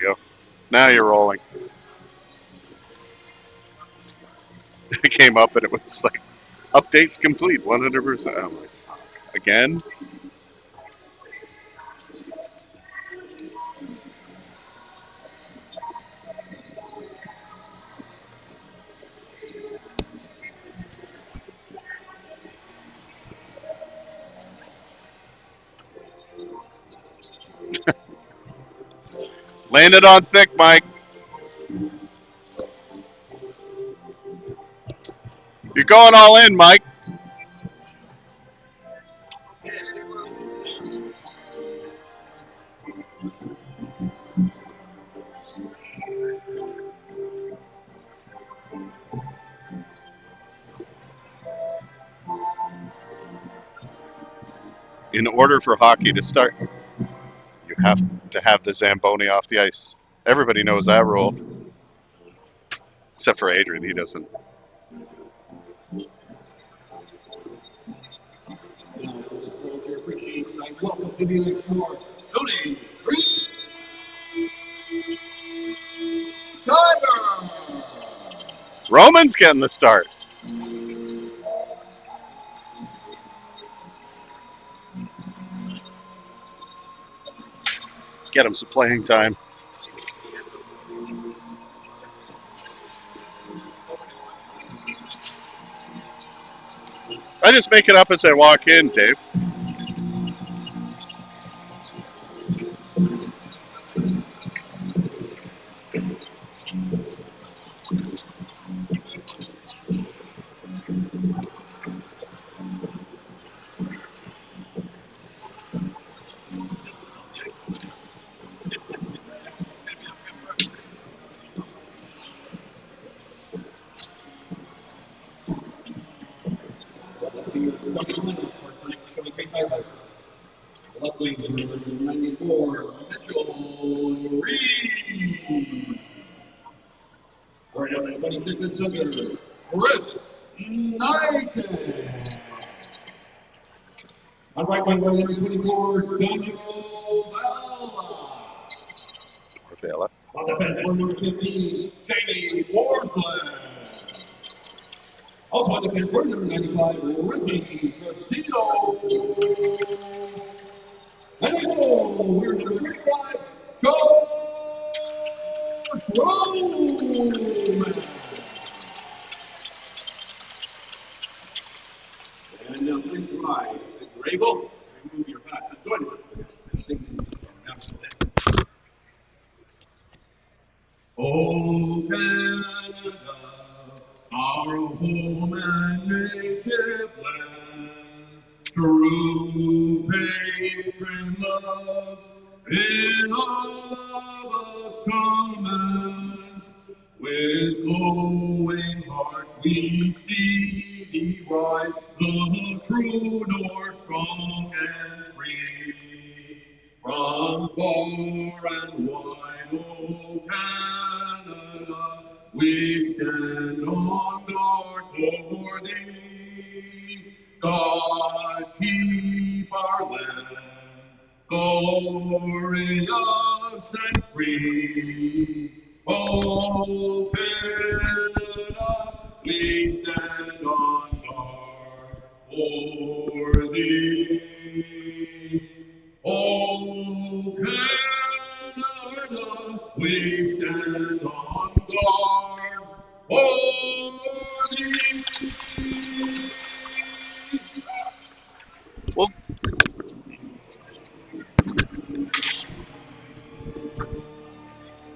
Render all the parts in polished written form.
go. Now you're rolling. It came up and it was like, updates complete, 100%. I'm like, again? Land it on thick, Mike. You're going all in, Mike. In order for hockey to start, you have to have the Zamboni off the ice. Everybody knows that rule, except for Adrian. He doesn't. Stoney, Roman's getting the start. Get him some playing time. I just make it up as I walk in, Dave. left wing, number 94, Mitchell Reed. Right up at 26 and center, Chris Knighton. On right wing, number 24, Daniel Vela. On defense, number 15, Jamie Forsland. Also on defense, number 95, Ricky Castillo. And we're number 35, Josh Roman. And now please rise. If you're able, remove your hats and join us. Oh, Canada, our home and native land, true patron love in all of us command. With glowing hearts we see thee rise, the true north strong and free. From far and wide, O Canada, we stand on guard for thee. God keep our land glorious and free. O Canada, we stand on guard for thee. O Canada, we stand on guard for thee. Well,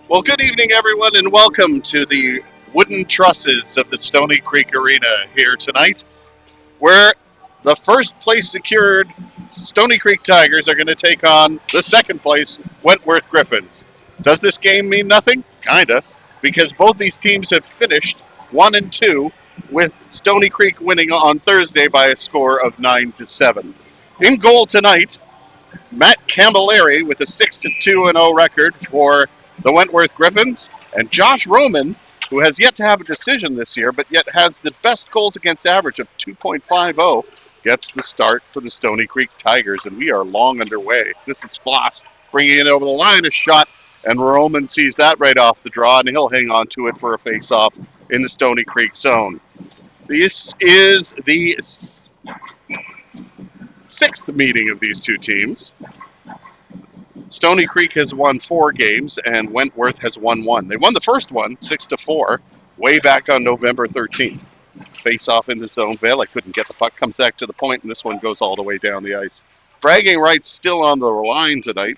well, good evening, everyone, and welcome to the wooden trusses of the Stoney Creek Arena here tonight, where the first place secured Stoney Creek Tigers are going to take on the second place Wentworth Gryphins. Does this game mean nothing? Kinda, because both these teams have finished 1 and 2, with Stoney Creek winning on Thursday by a score of 9-7. In goal tonight, Matt Camilleri with a 6-2-0 record for the Wentworth Gryphins, and Josh Roman, who has yet to have a decision this year, but yet has the best goals against average of 2.50, gets the start for the Stoney Creek Tigers, and we are long underway. This is Floss bringing it over the line, a shot, And Roman sees that right off the draw, and he'll hang on to it for a face-off in the Stoney Creek zone. This is the sixth meeting of these two teams. Stoney Creek has won 4 games, and Wentworth has won 1. They won the first one, 6-4, way back on November 13th. Face-off in the zone. Vela couldn't get the puck, comes back to the point, and this one goes all the way down the ice. Bragging rights still on the line tonight.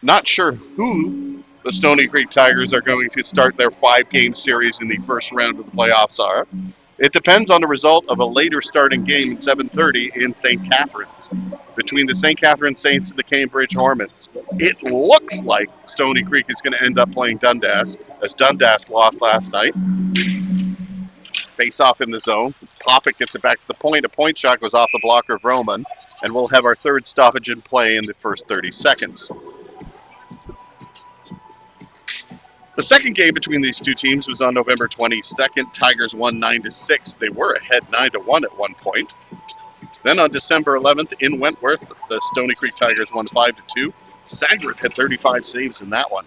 Not sure who the Stoney Creek Tigers are going to start their 5-game series in the first round of the playoffs are. It depends on the result of a later starting game at 7:30 in St. Catharines between the St. Catharines Saints and the Cambridge Hornets. It looks like Stoney Creek is going to end up playing Dundas, as Dundas lost last night. Face off in the zone. Popick gets it back to the point. A point shot goes off the blocker of Roman, and we'll have our third stoppage in play in the first 30 seconds. The second game between these two teams was on November 22nd. Tigers won 9-6. They were ahead 9-1 at one point. Then on December 11th in Wentworth, the Stoney Creek Tigers won 5-2. Sagret had 35 saves in that one.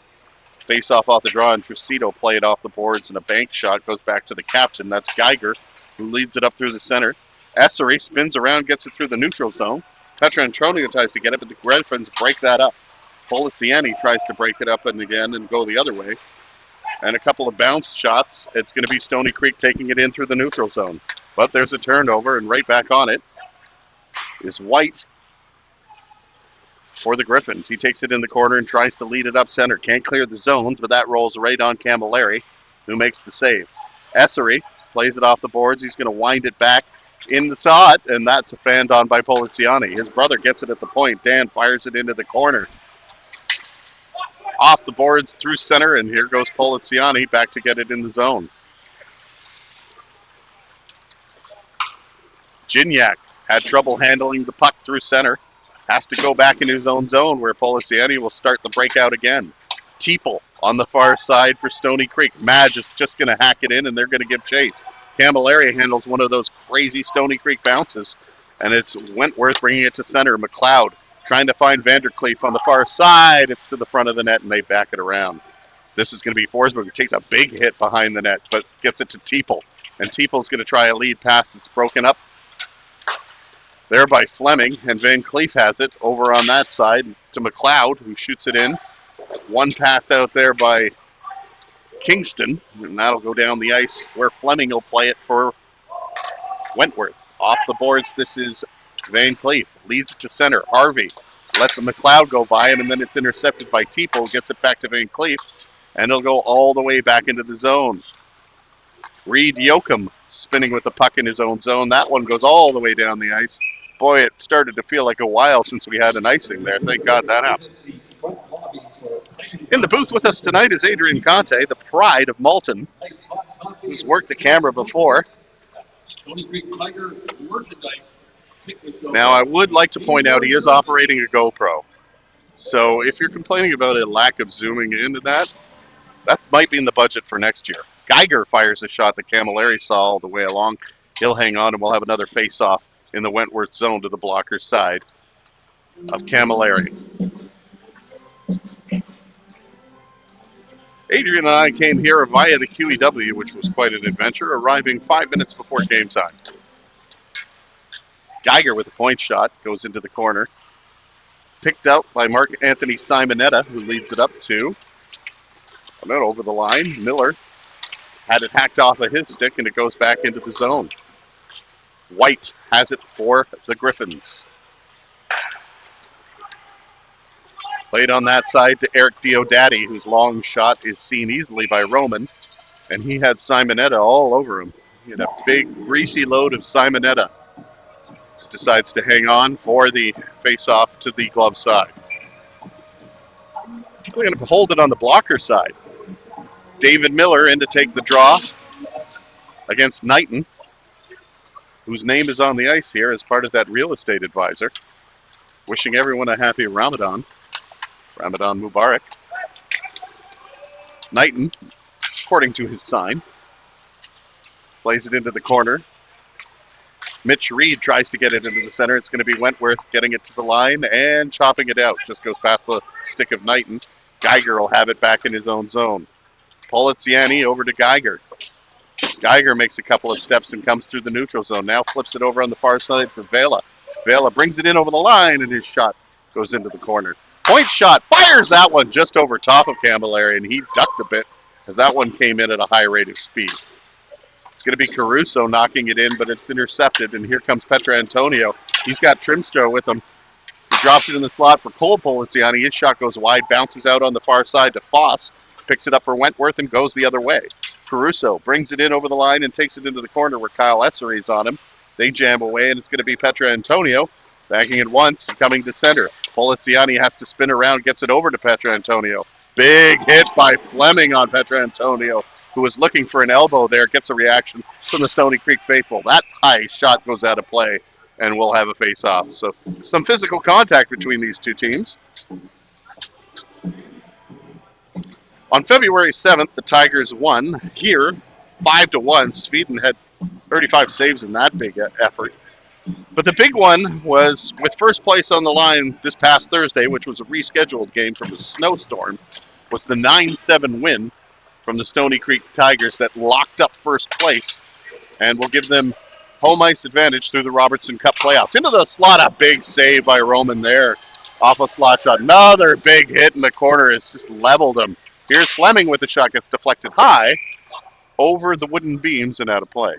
Face off the draw, and Trucito played off the boards, and a bank shot goes back to the captain. That's Geiger, who leads it up through the center. Essery spins around, gets it through the neutral zone. Petrantronio tries to get it, but the Gryphins break that up. Poliziani tries to break it up and again and go the other way. And a couple of bounce shots. It's going to be Stoney Creek taking it in through the neutral zone. But there's a turnover, and right back on it is White for the Gryphins. He takes it in the corner and tries to lead it up center. Can't clear the zones, but that rolls right on Camilleri, who makes the save. Essery plays it off the boards. He's going to wind it back in the slot, and that's a fanned on by Poliziani. His brother gets it at the point. Dan fires it into the corner. Off the boards through center, and here goes Poliziani back to get it in the zone. Gignac had trouble handling the puck through center. Has to go back into his own zone where Poliziani will start the breakout again. Teeple on the far side for Stoney Creek. Madge is just going to hack it in, and they're going to give chase. Camilleri handles one of those crazy Stoney Creek bounces, and it's Wentworth bringing it to center. McLeod trying to find Vandercleef on the far side. It's to the front of the net, and they back it around. This is going to be Forsberg, who takes a big hit behind the net, but gets it to Teeple. And Teeple's going to try a lead pass that's broken up there by Fleming, and Van Cleef has it over on that side to McLeod, who shoots it in. One pass out there by Kingston, and that'll go down the ice where Fleming will play it for Wentworth. Off the boards, this is Van Cleef. Leads it to center. Harvey lets McLeod go by him, and then it's intercepted by Teeple. Gets it back to Van Cleef, and it'll go all the way back into the zone. Reed Yoakum spinning with the puck in his own zone. That one goes all the way down the ice. Boy, it started to feel like a while since we had an icing there. Thank God that happened. In the booth with us tonight is Adrian Conte, the pride of Malton, who's worked the camera before. Now, I would like to point out he is operating a GoPro. So if you're complaining about a lack of zooming into that might be in the budget for next year. Geiger fires a shot that Camilleri saw all the way along. He'll hang on, and we'll have another face-off in the Wentworth zone to the blocker's side of Camilleri. Adrian and I came here via the QEW, which was quite an adventure, arriving 5 minutes before game time. Geiger with a point shot goes into the corner. Picked up by Mark Anthony Simonetta, who leads it up to over the line. Miller had it hacked off of his stick, and it goes back into the zone. White has it for the Gryphins. Played on that side to Eric Diodati, whose long shot is seen easily by Roman, and he had Simonetta all over him. He had a big, greasy load of Simonetta. Decides to hang on for the face-off to the glove side. We're going to hold it on the blocker side. David Miller in to take the draw against Knighton, whose name is on the ice here as part of that real estate advisor. Wishing everyone a happy Ramadan. Ramadan Mubarak. Knighton, according to his sign, plays it into the corner. Mitch Reed tries to get it into the center. It's going to be Wentworth getting it to the line and chopping it out. Just goes past the stick of Knighton. Geiger will have it back in his own zone. Poliziani over to Geiger. Geiger makes a couple of steps and comes through the neutral zone. Now flips it over on the far side for Vela. Vela brings it in over the line, and his shot goes into the corner. Point shot, fires that one just over top of Camilleri, and he ducked a bit as that one came in at a high rate of speed. It's going to be Caruso knocking it in, but it's intercepted, and here comes Petrantonio. He's got Trimstra with him. He drops it in the slot for Cole Poliziani. His shot goes wide, bounces out on the far side to Foss, picks it up for Wentworth, and goes the other way. Caruso brings it in over the line and takes it into the corner where Kyle Essery's on him. They jam away, and it's going to be Petrantonio backing it once and coming to center. Poliziani has to spin around, gets it over to Petrantonio. Big hit by Fleming on Petrantonio, who was looking for an elbow there, gets a reaction from the Stoney Creek faithful. That high shot goes out of play, and we'll have a face-off. So some physical contact between these two teams. On February 7th, the Tigers won here 5-1. Sweden had 35 saves in that big effort. But the big one was with first place on the line this past Thursday, which was a rescheduled game from the snowstorm, was the 9-7 win from the Stoney Creek Tigers that locked up first place and will give them home ice advantage through the Robertson Cup playoffs. Into the slot, a big save by Roman there. Off a slot shot. Another big hit in the corner has just leveled him. Here's Fleming with the shot, gets deflected high over the wooden beams and out of play.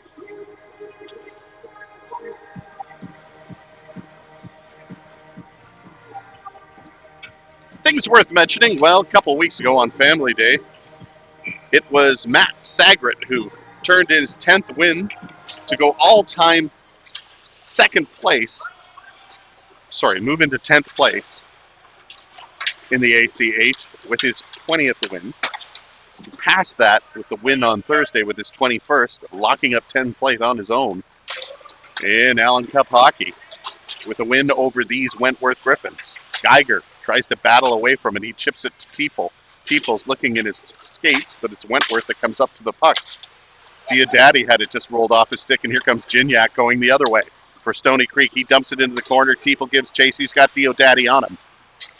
Things worth mentioning, well, a couple weeks ago on Family Day, it was Matt Sagret who turned in his 10th win to go all-time move into 10th place in the ACH with his 20th win. He passed that with the win on Thursday with his 21st, locking up 10th place on his own in Allen Cup hockey with a win over these Wentworth Gryphins. Geiger tries to battle away from it. He chips it to Teeple. Teeple's looking in his skates, but it's Wentworth that comes up to the puck. Diodati had it just rolled off his stick, and here comes Gignac going the other way for Stoney Creek. He dumps it into the corner. Teeple gives chase. He's got Diodati on him.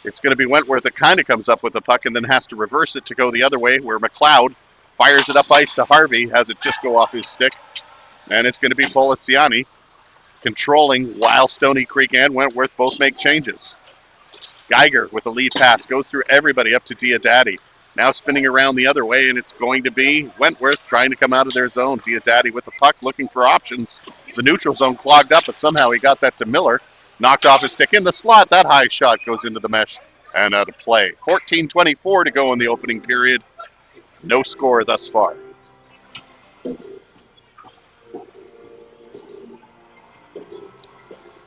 It's going to be Wentworth that kind of comes up with the puck and then has to reverse it to go the other way, where McLeod fires it up ice to Harvey, has it just go off his stick. And it's going to be Poliziani controlling while Stoney Creek and Wentworth both make changes. Geiger with a lead pass goes through everybody up to Diodati. Now spinning around the other way, and it's going to be Wentworth trying to come out of their zone. Diodati with the puck looking for options. The neutral zone clogged up, but somehow he got that to Miller. Knocked off his stick in the slot. That high shot goes into the mesh and out of play. 14:24 to go in the opening period. No score thus far.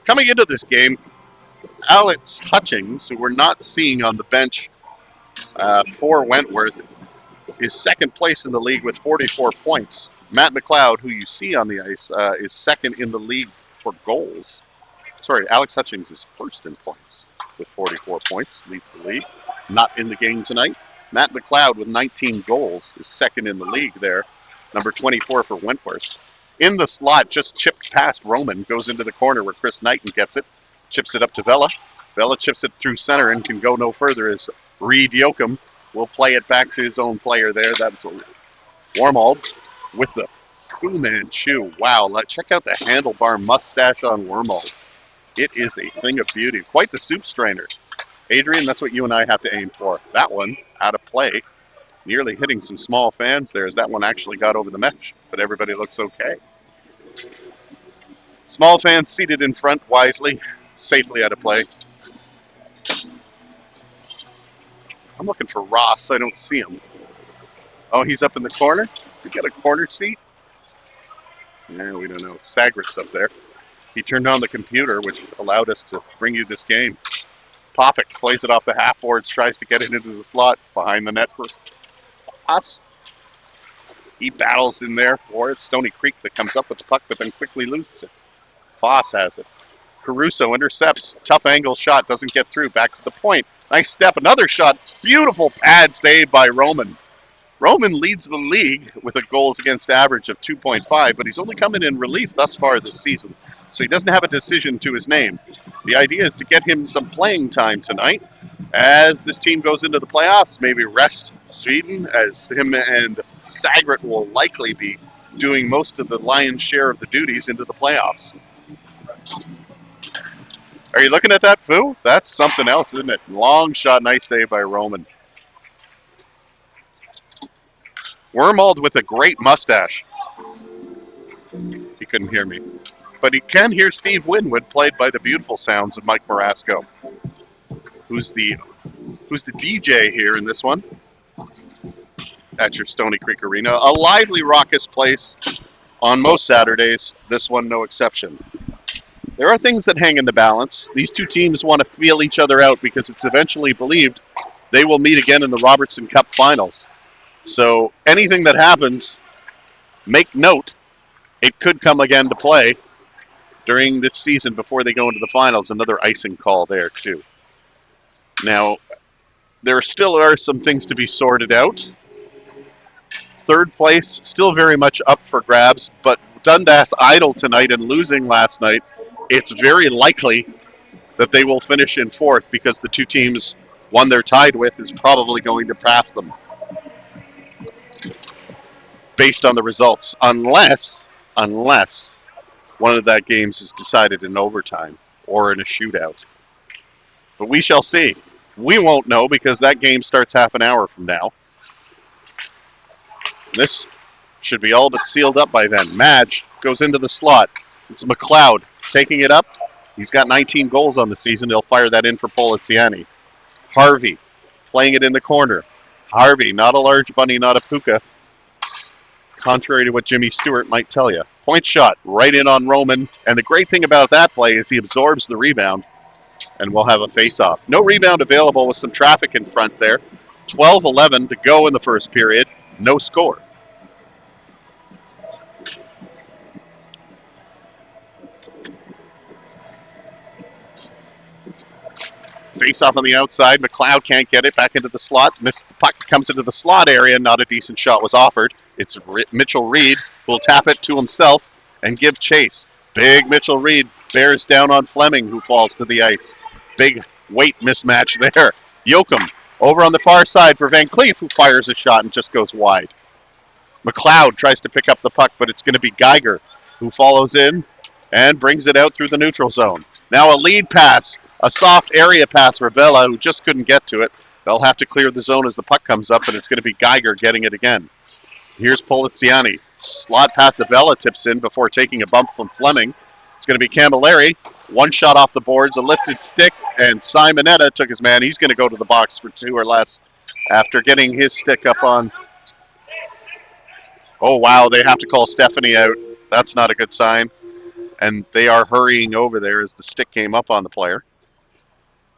Coming into this game, Alex Hutchings, who we're not seeing on the bench for Wentworth, is second place in the league with 44 points. Matt McLeod, who you see on the ice, is second in the league for goals. Sorry, Alex Hutchings is first in points with 44 points, leads the league. Not in the game tonight. Matt McLeod with 19 goals is second in the league there. Number 24 for Wentworth. In the slot, just chipped past Roman, goes into the corner where Chris Knighton gets it. Chips it up to Vela. Vela chips it through center and can go no further as Reed Yoakum will play it back to his own player there. That's Wormald with the Fu Manchu. Wow, check out the handlebar mustache on Wormald. It is a thing of beauty. Quite the soup strainer. Adrian, that's what you and I have to aim for. That one out of play. Nearly hitting some small fans there as that one actually got over the mesh. But everybody looks okay. Small fans seated in front wisely. Safely out of play. I'm looking for Ross. I don't see him. Oh, he's up in the corner? We got a corner seat? Yeah, we don't know. Sagret's up there. He turned on the computer, which allowed us to bring you this game. Popik plays it off the half boards, tries to get it into the slot behind the net for us. He battles in there for it. Stoney Creek that comes up with the puck, but then quickly loses it. Foss has it. Caruso intercepts. Tough angle shot. Doesn't get through. Back to the point. Nice step. Another shot. Beautiful pad save by Roman. Roman leads the league with a goals against average of 2.5, but he's only coming in relief thus far this season, so he doesn't have a decision to his name. The idea is to get him some playing time tonight as this team goes into the playoffs, maybe rest Sweden, as him and Sagret will likely be doing most of the lion's share of the duties into the playoffs. Are you looking at that, Fu? That's something else, isn't it? Long shot, nice save by Roman. Wormald with a great mustache. He couldn't hear me. But he can hear Steve Winwood, played by the beautiful sounds of Mike Marasco, who's the DJ here in this one at your Stoney Creek Arena. A lively, raucous place on most Saturdays, this one no exception. There are things that hang in the balance. These two teams want to feel each other out because it's eventually believed they will meet again in the Robertson Cup Finals. So anything that happens, make note, it could come again to play during this season before they go into the finals. Another icing call there, too. Now, there still are some things to be sorted out. Third place, still very much up for grabs, but Dundas idle tonight and losing last night, it's very likely that they will finish in fourth because the two teams, one they're tied with, is probably going to pass them based on the results, unless one of that games is decided in overtime or in a shootout. But we shall see. We won't know because that game starts half an hour from now. This should be all but sealed up by then. Madge goes into the slot. It's McLeod taking it up. He's got 19 goals on the season. He'll fire that in for Poliziani. Harvey playing it in the corner. Harvey, not a large bunny, not a puka, contrary to what Jimmy Stewart might tell you. Point shot right in on Roman. And the great thing about that play is he absorbs the rebound, and we'll have a face-off. No rebound available with some traffic in front there. 12-11 to go in the first period. No score. Face-off on the outside. McLeod can't get it back into the slot. The puck comes into the slot area. Not a decent shot was offered. It's Mitchell Reed who will tap it to himself and give chase. Big Mitchell Reed bears down on Fleming, who falls to the ice. Big weight mismatch there. Yoakum over on the far side for Van Cleef, who fires a shot and just goes wide. McLeod tries to pick up the puck, but it's going to be Geiger who follows in and brings it out through the neutral zone. Now a lead pass, a soft area pass for Vela, who just couldn't get to it. They'll have to clear the zone as the puck comes up, and it's going to be Geiger getting it again. Here's Poliziani. Slot pass to Vela, tips in before taking a bump from Fleming. It's going to be Camilleri. One shot off the boards, a lifted stick, and Simonetta took his man. He's going to go to the box for two or less after getting his stick up on. Oh, wow, they have to call Stephanie out. That's not a good sign. And they are hurrying over there as the stick came up on the player.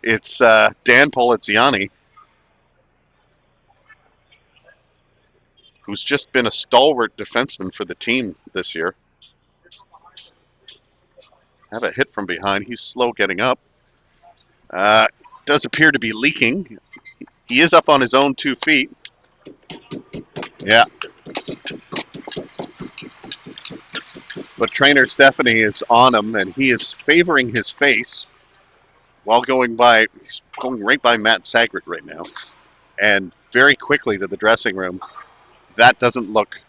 It's Dan Poliziani, who's just been a stalwart defenseman for the team this year. Have a hit from behind. He's slow getting up. Does appear to be leaking. He is up on his own 2 feet. Yeah. But trainer Stephanie is on him, and he is favoring his face while he's going right by Matt Sagret right now. And very quickly to the dressing room. That doesn't look.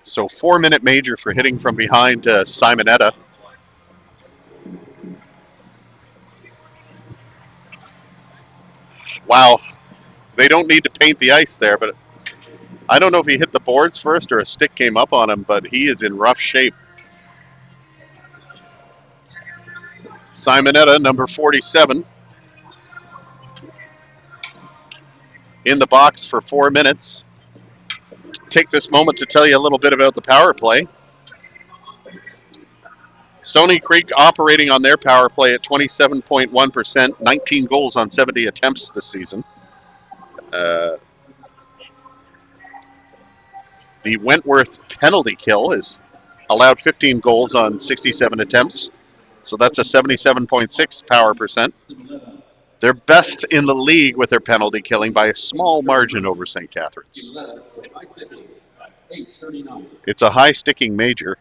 So 4-minute major for hitting from behind Simonetta. Wow. They don't need to paint the ice there, but I don't know if he hit the boards first or a stick came up on him, but he is in rough shape. Simonetta, number 47, in the box for 4 minutes. Take this moment to tell you a little bit about the power play. Stoney Creek operating on their power play at 27.1%, 19 goals on 70 attempts this season. The Wentworth penalty kill is allowed 15 goals on 67 attempts, so that's a 77.6 power percent. They're best in the league with their penalty killing by a small margin over St. Catharines. It's a high sticking major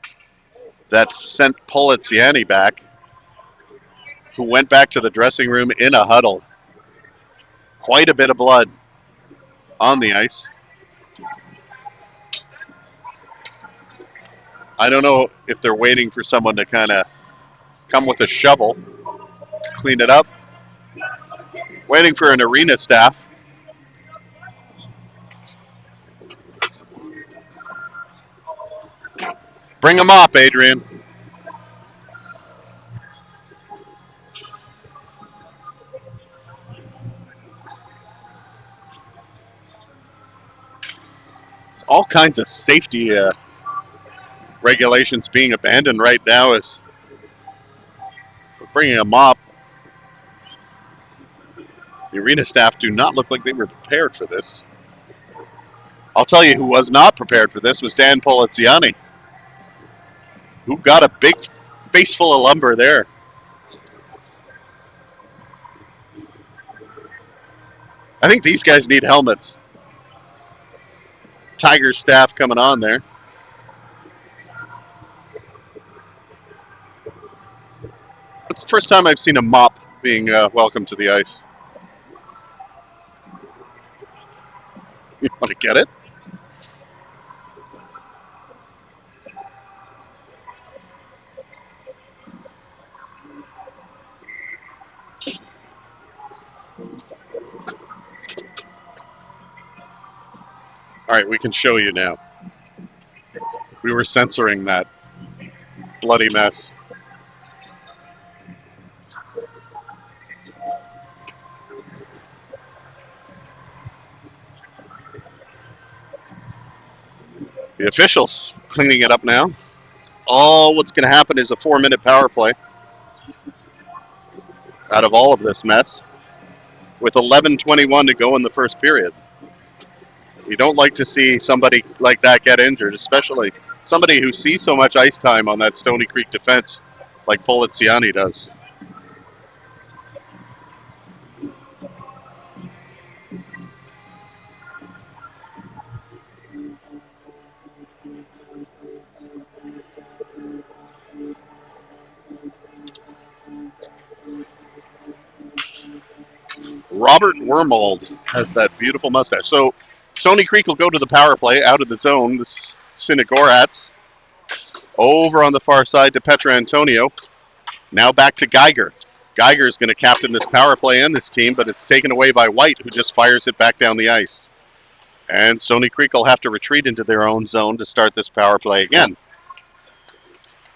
that sent Poliziani back, who went back to the dressing room in a huddle. Quite a bit of blood on the ice. I don't know if they're waiting for someone to kind of come with a shovel to clean it up. Waiting for an arena staff. Bring them up, Adrian. It's all kinds of safety regulations being abandoned right now as we're bringing a mop. The arena staff do not look like they were prepared for this. I'll tell you who was not prepared for this was Dan Poliziani, who got a big face full of lumber there. I think these guys need helmets. Tiger staff coming on there. It's the first time I've seen a mop being welcomed to the ice. You want to get it? All right, we can show you now. We were censoring that bloody mess. The officials cleaning it up now. All what's going to happen is a 4-minute power play out of all of this mess with 11:21 to go in the first period. You don't like to see somebody like that get injured, especially somebody who sees so much ice time on that Stoney Creek defense like Poliziani does. Robert Wormold has that beautiful mustache. So Stoney Creek will go to the power play out of the zone. This is Sinigorats over on the far side to Petra Antonio. Now back to Geiger. Geiger is going to captain this power play and this team, but it's taken away by White, who just fires it back down the ice. And Stoney Creek will have to retreat into their own zone to start this power play again.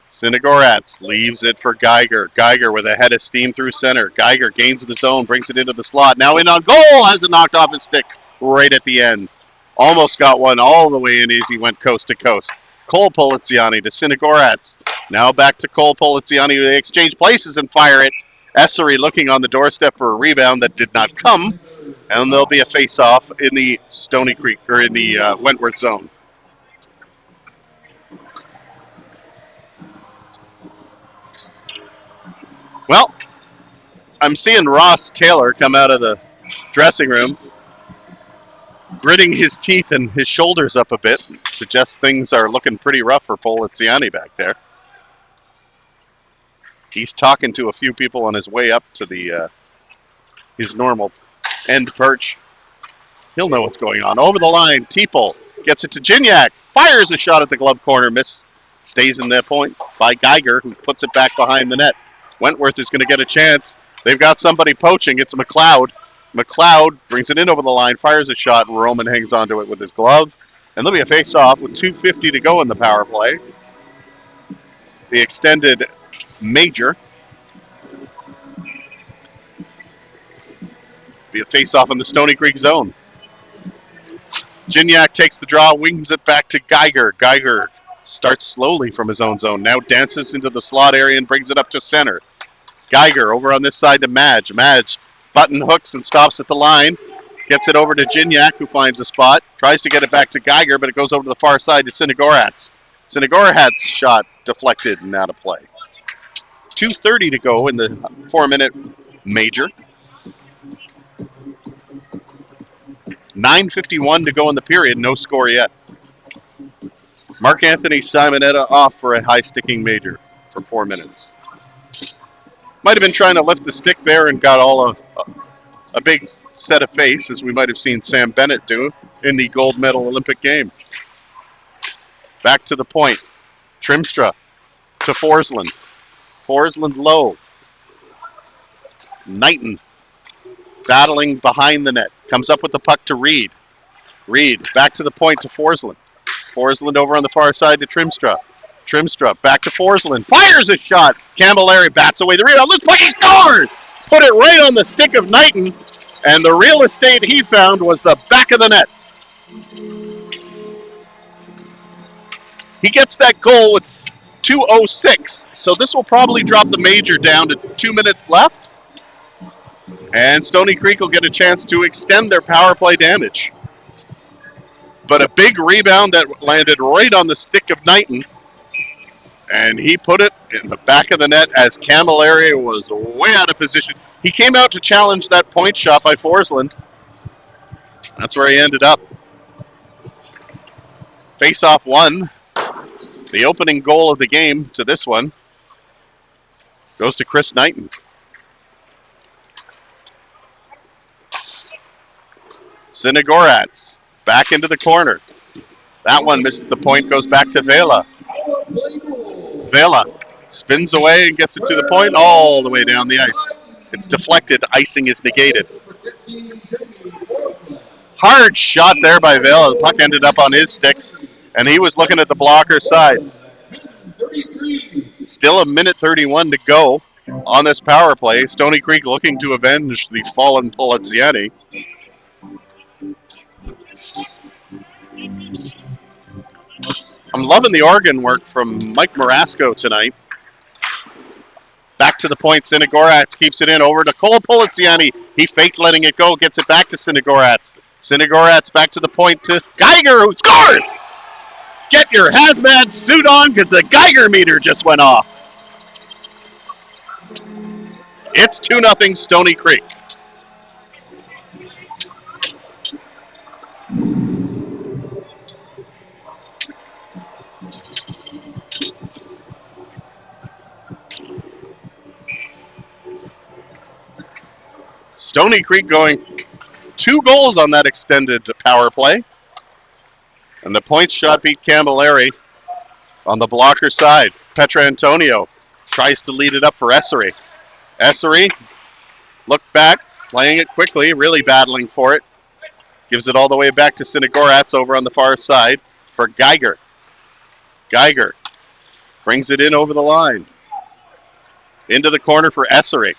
Sinigorats leaves it for Geiger. Geiger with a head of steam through center. Geiger gains the zone, brings it into the slot. Now in on goal, has it knocked off his stick right at the end. Almost got one all the way in as he went coast to coast. Cole Poliziani to Sinigorats. Now back to Cole Poliziani. They exchange places and fire it. Essery looking on the doorstep for a rebound that did not come. And there'll be a face-off in the Stoney Creek, or in the Wentworth zone. Well, I'm seeing Ross Taylor come out of the dressing room, gritting his teeth and his shoulders up a bit. Suggests things are looking pretty rough for Poliziani back there. He's talking to a few people on his way up to the his normal end perch. He'll know what's going on. Over the line, Teeple gets it to Gignac. Fires a shot at the glove corner. Miss. Stays in that point by Geiger, who puts it back behind the net. Wentworth is going to get a chance. They've got somebody poaching. It's McLeod. McLeod brings it in over the line, fires a shot, and Roman hangs onto it with his glove. And there'll be a face-off with 2:50 to go in the power play. The extended major. Be a face-off in the Stoney Creek zone. Gignac takes the draw, wings it back to Geiger. Geiger starts slowly from his own zone. Now dances into the slot area and brings it up to center. Geiger over on this side to Madge. Madge button hooks and stops at the line. Gets it over to Gignac, who finds a spot. Tries to get it back to Geiger, but it goes over to the far side to Sinigorats. Sinigorats' shot deflected and out of play. 2:30 to go in the 4-minute major. 9:51 to go in the period. No score yet. Mark Anthony Simonetta off for a high-sticking major for 4 minutes. Might have been trying to lift the stick there and got all a big set of face, as we might have seen Sam Bennett do in the gold medal Olympic game. Back to the point. Trimstra to Forsland. Forsland low. Knighton battling behind the net. Comes up with the puck to Reed. Reed back to the point to Forsland. Forsland over on the far side to Trimstra. Trimstra back to Forsland. Fires a shot. Camilleri bats away the rebound. Looks like he scores! Put it right on the stick of Knighton. And the real estate he found was the back of the net. He gets that goal with 2:06. So this will probably drop the major down to 2 minutes left. And Stoney Creek will get a chance to extend their power play damage. But a big rebound that landed right on the stick of Knighton. And he put it in the back of the net as Camilleri was way out of position. He came out to challenge that point shot by Forsland. That's where he ended up. Face-off one. The opening goal of the game to this one goes to Chris Knighton. Sinigorats back into the corner. That one misses the point, goes back to Vela. Vela spins away and gets it to the point all the way down the ice. It's deflected. Icing is negated. Hard shot there by Vela. The puck ended up on his stick, and he was looking at the blocker side. Still 1:31 to go on this power play. Stoney Creek looking to avenge the fallen Poliziani. I'm loving the organ work from Mike Marasco tonight. Back to the point, Sinigorats keeps it in over to Cole Poliziani. He faked letting it go, gets it back to Sinigorats. Sinigorats back to the point to Geiger, who scores! Get your hazmat suit on because the Geiger meter just went off. It's 2-0 Stoney Creek. Stoney Creek going 2 goals on that extended power play. And the point shot beat Camilleri on the blocker side. Petrantonio tries to lead it up for Essery. Essery, look back, playing it quickly, really battling for it. Gives it all the way back to Sinigorats over on the far side for Geiger. Geiger brings it in over the line. Into the corner for Essery.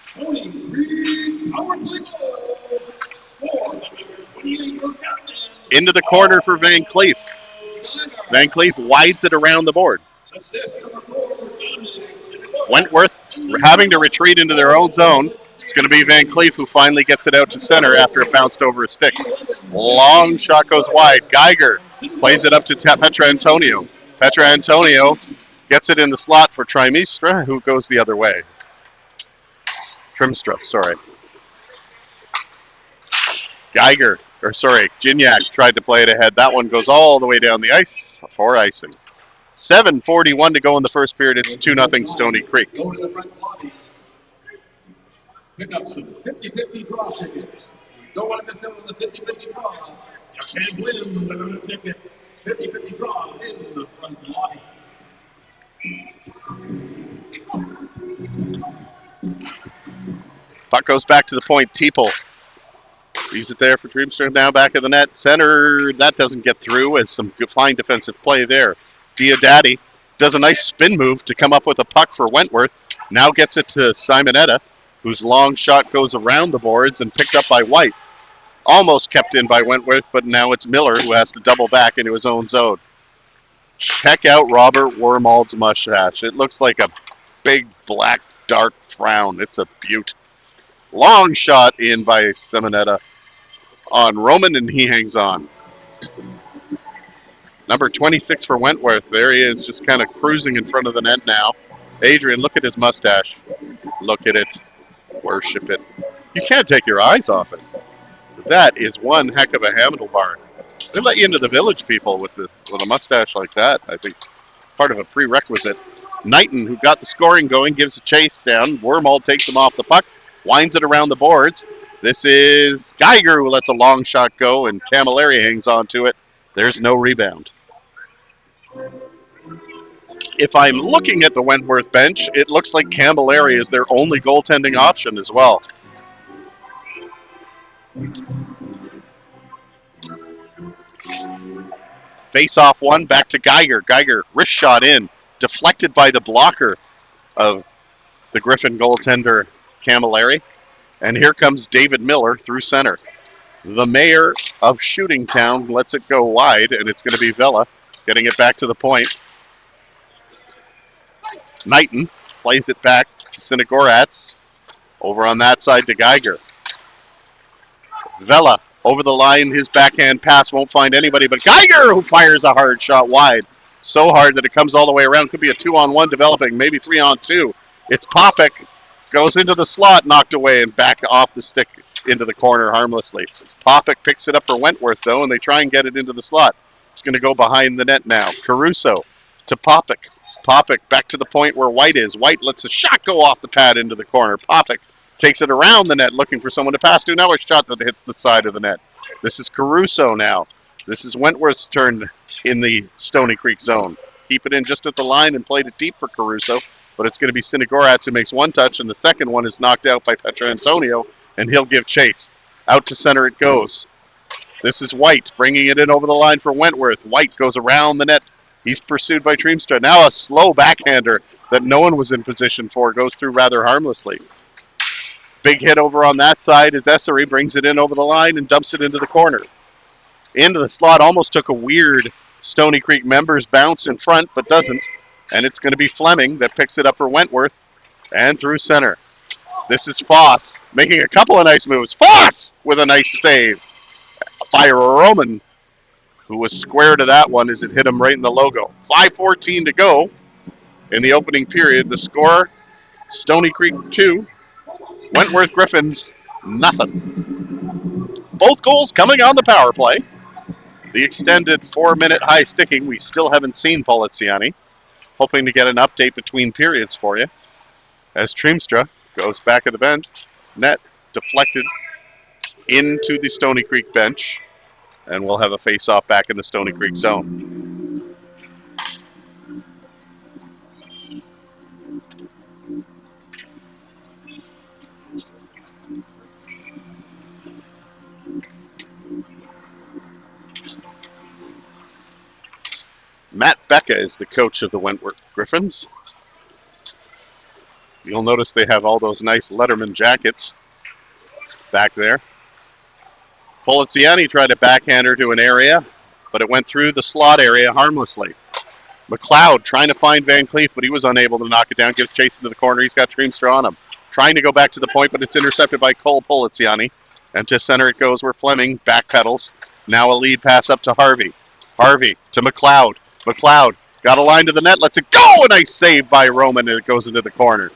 Into the corner for Van Cleef. Van Cleef wides it around the board. Wentworth having to retreat into their own zone. It's going to be Van Cleef who finally gets it out to center after it bounced over a stick. Long shot goes wide. Geiger plays it up to Petrantonio. Petrantonio gets it in the slot for Trimstra, who goes the other way. Trimstra, sorry. Gignac tried to play it ahead. That one goes all the way down the ice for icing. 7:41 to go in the first period. It's 2-0 Stoney Creek. Go to the front lobby. Pick up some 50-50 draw tickets. You don't want to miss out on the 50-50 draw. You can't win without a ticket. 50-50 draw in the front lobby. Puck goes back to the point. Teeple leaves it there for Dreamster. Now back of the net. Center. That doesn't get through as some fine defensive play there. Diodati does a nice spin move to come up with a puck for Wentworth. Now gets it to Simonetta, whose long shot goes around the boards and picked up by White. Almost kept in by Wentworth, but now it's Miller who has to double back into his own zone. Check out Robert Wormald's mustache. It looks like a big, black, dark frown. It's a beaut. Long shot in by Simonetta on Roman, and he hangs on. Number 26 for Wentworth. There he is, just kind of cruising in front of the net now. Adrian, look at his mustache. Look at it. Worship it. You can't take your eyes off it. That is one heck of a handlebar. They let you into the village, people, with a mustache like that. I think part of a prerequisite. Knighton, who got the scoring going, gives a chase down. Wormald takes him off the puck, winds it around the boards. This is Geiger, who lets a long shot go, and Camilleri hangs on to it. There's no rebound. If I'm looking at the Wentworth bench, it looks like Camilleri is their only goaltending option as well. Face off one, back to Geiger. Geiger, wrist shot in, deflected by the blocker of the Gryphon goaltender Camilleri. And here comes David Miller through center. The mayor of Shooting Town lets it go wide, and it's going to be Villa getting it back to the point. Knighton plays it back to Sinigorats. Over on that side to Geiger. Vela over the line. His backhand pass won't find anybody but Geiger, who fires a hard shot wide. So hard that it comes all the way around. Could be a 2-on-1 developing, maybe 3-on-2. It's Popek. Goes into the slot, knocked away, and back off the stick into the corner harmlessly. Popek picks it up for Wentworth, though, and they try and get it into the slot. It's going to go behind the net now. Caruso to Popek. Popek back to the point where White is. White lets a shot go off the pad into the corner. Popek takes it around the net, looking for someone to pass to. Now a shot that hits the side of the net. This is Caruso now. This is Wentworth's turn in the Stoney Creek zone. Keep it in just at the line and played it deep for Caruso. But it's going to be Sinigorats who makes one touch, and the second one is knocked out by Petrantonio, and he'll give chase. Out to center it goes. This is White bringing it in over the line for Wentworth. White goes around the net. He's pursued by Treemstra. Now a slow backhander that no one was in position for goes through rather harmlessly. Big hit over on that side as Essery brings it in over the line and dumps it into the corner. Into the slot, almost took a weird Stoney Creek members bounce in front, but doesn't. And it's going to be Fleming that picks it up for Wentworth and through center. This is Foss making a couple of nice moves. Foss with a nice save by Roman, who was square to that one as it hit him right in the logo. 5:14 to go in the opening period. The score, Stoney Creek 2, Wentworth Gryphins nothing. Both goals coming on the power play. The extended 4-minute high sticking. We still haven't seen Poliziani. Hoping to get an update between periods for you. As Treemstra goes back of the bench. Net deflected into the Stoney Creek bench. And we'll have a face-off back in the Stoney Creek zone. Matt Becca is the coach of the Wentworth Gryphins. You'll notice they have all those nice Letterman jackets back there. Poliziani tried to backhand her to an area, but it went through the slot area harmlessly. McLeod trying to find Van Cleef, but he was unable to knock it down. Gives chase into the corner. He's got Treemstra on him. Trying to go back to the point, but it's intercepted by Cole Poliziani. And to center it goes where Fleming backpedals. Now a lead pass up to Harvey. Harvey to McLeod. McLeod got a line to the net, lets it go! A nice save by Roman, and it goes into the corner.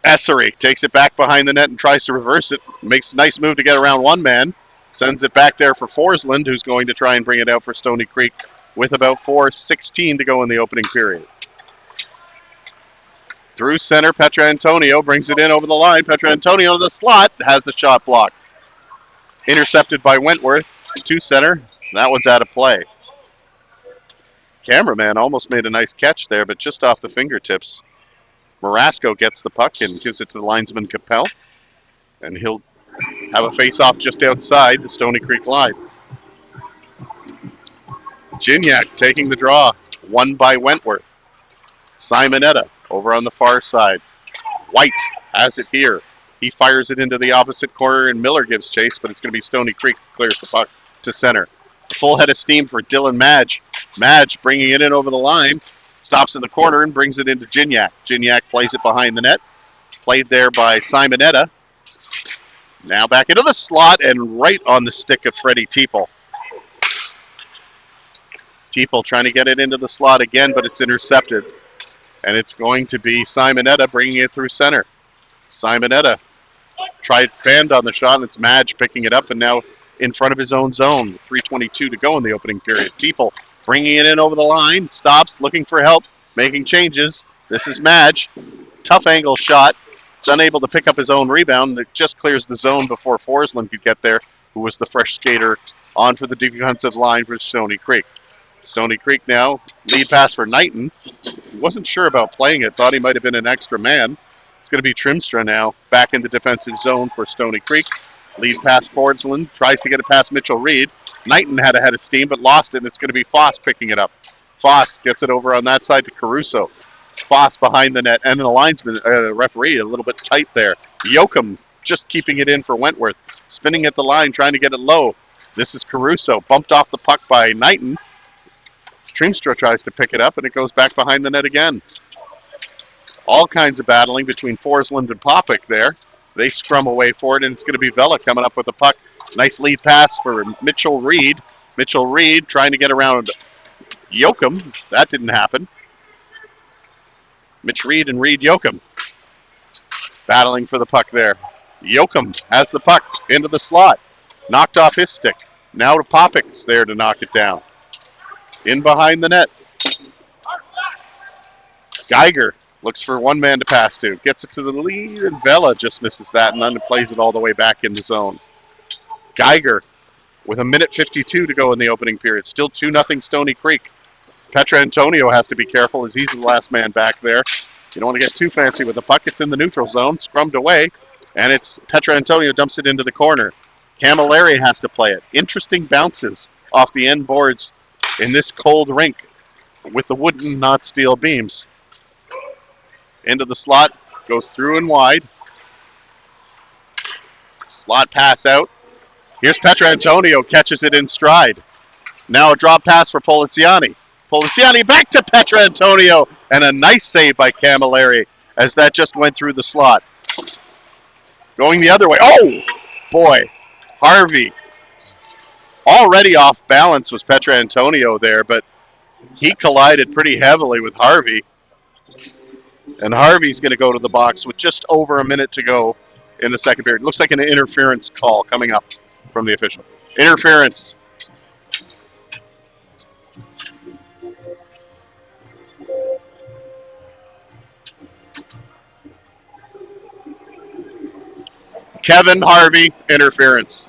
Essery takes it back behind the net and tries to reverse it. Makes a nice move to get around one man. Sends it back there for Forsland, who's going to try and bring it out for Stoney Creek with about 4:16 to go in the opening period. Through center, Petrantonio brings it in over the line. Petrantonio to the slot, has the shot blocked. Intercepted by Wentworth to center. That one's out of play. Cameraman almost made a nice catch there, but just off the fingertips. Marasco gets the puck and gives it to the linesman Capel. And he'll have a face-off just outside the Stoney Creek line. Gignac taking the draw, won by Wentworth. Simonetta over on the far side. White has it here. He fires it into the opposite corner and Miller gives chase, but it's going to be Stoney Creek who clears the puck to center. Full head of steam for Dylan Madge. Madge bringing it in over the line. Stops in the corner and brings it into Gignac. Gignac plays it behind the net. Played there by Simonetta. Now back into the slot and right on the stick of Freddie Teeple. Teeple trying to get it into the slot again, but it's intercepted. And it's going to be Simonetta bringing it through center. Simonetta Tried bend on the shot, and it's Madge picking it up, and now in front of his own zone. 3:22 to go in the opening period. Teeple bringing it in over the line, stops, looking for help, making changes. This is Madge. Tough angle shot. It's unable to pick up his own rebound. It just clears the zone before Forsland could get there, who was the fresh skater on for the defensive line for Stoney Creek. Stoney Creek now, lead pass for Knighton. He wasn't sure about playing it, thought he might have been an extra man. It's going to be Trimstra now, back in the defensive zone for Stoney Creek. Lead pass Forsland, tries to get it past Mitchell Reed. Knighton had a head of steam, but lost it, and it's going to be Foss picking it up. Foss gets it over on that side to Caruso. Foss behind the net, and the linesman, referee, a little bit tight there. Yoakum just keeping it in for Wentworth. Spinning at the line, trying to get it low. This is Caruso, bumped off the puck by Knighton. Trimstra tries to pick it up, and it goes back behind the net again. All kinds of battling between Forsland and Popick there. They scrum away for it, and it's going to be Vela coming up with the puck. Nice lead pass for Mitchell Reed. Mitchell Reed trying to get around Yoakum. That didn't happen. Mitch Reed and Reed Yoakum battling for the puck there. Yoakum has the puck into the slot. Knocked off his stick. Now to Popick's there to knock it down. In behind the net. Geiger looks for one man to pass to. Gets it to the lead, and Vela just misses that and then plays it all the way back in the zone. Geiger with 1:52 to go in the opening period. Still 2-0 Stoney Creek. Petra Antonio has to be careful as he's the last man back there. You don't want to get too fancy with the puck. It's in the neutral zone, scrummed away, and it's Petra Antonio dumps it into the corner. Camilleri has to play it. Interesting bounces off the end boards in this cold rink with the wooden, not steel beams. Into the slot, goes through and wide. Slot pass out. Here's Petra Antonio, catches it in stride. Now a drop pass for Poliziani. Poliziani back to Petra Antonio, and a nice save by Camilleri as that just went through the slot. Going the other way. Oh, boy. Harvey. Already off balance was Petra Antonio there, but he collided pretty heavily with Harvey. And Harvey's going to go to the box with just over a minute to go in the second period. Looks like an interference call coming up from the official. Interference. Kevin Harvey, interference.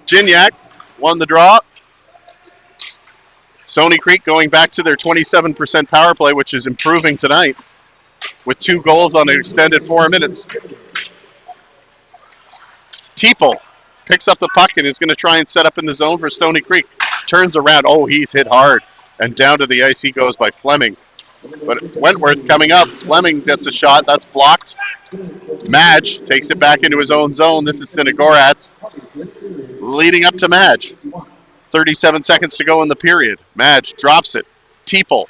Gignac won the draw. Stoney Creek going back to their 27% power play, which is improving tonight with 2 goals on an extended 4 minutes. Teeple picks up the puck and is going to try and set up in the zone for Stoney Creek. Turns around. Oh, he's hit hard. And down to the ice he goes by Fleming. But Wentworth coming up. Fleming gets a shot. That's blocked. Madge takes it back into his own zone. This is Sinigoratz leading up to Madge. 37 seconds to go in the period. Madge drops it. Teeple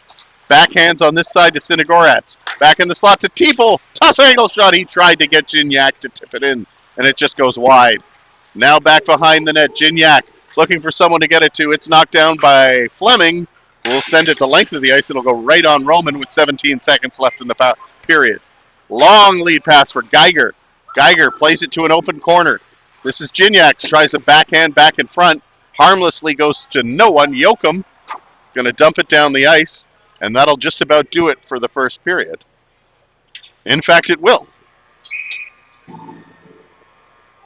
backhands on this side to Sinigoratz. Back in the slot to Teeple. Tough angle shot. He tried to get Gignac to tip it in, and it just goes wide. Now back behind the net. Gignac looking for someone to get it to. It's knocked down by Fleming. We'll send it the length of the ice. It'll go right on Roman with 17 seconds left in the period. Long lead pass for Geiger. Geiger plays it to an open corner. This is Gignac. Tries a backhand back in front. Harmlessly goes to no one. Yoakum going to dump it down the ice, and that'll just about do it for the first period. In fact, it will.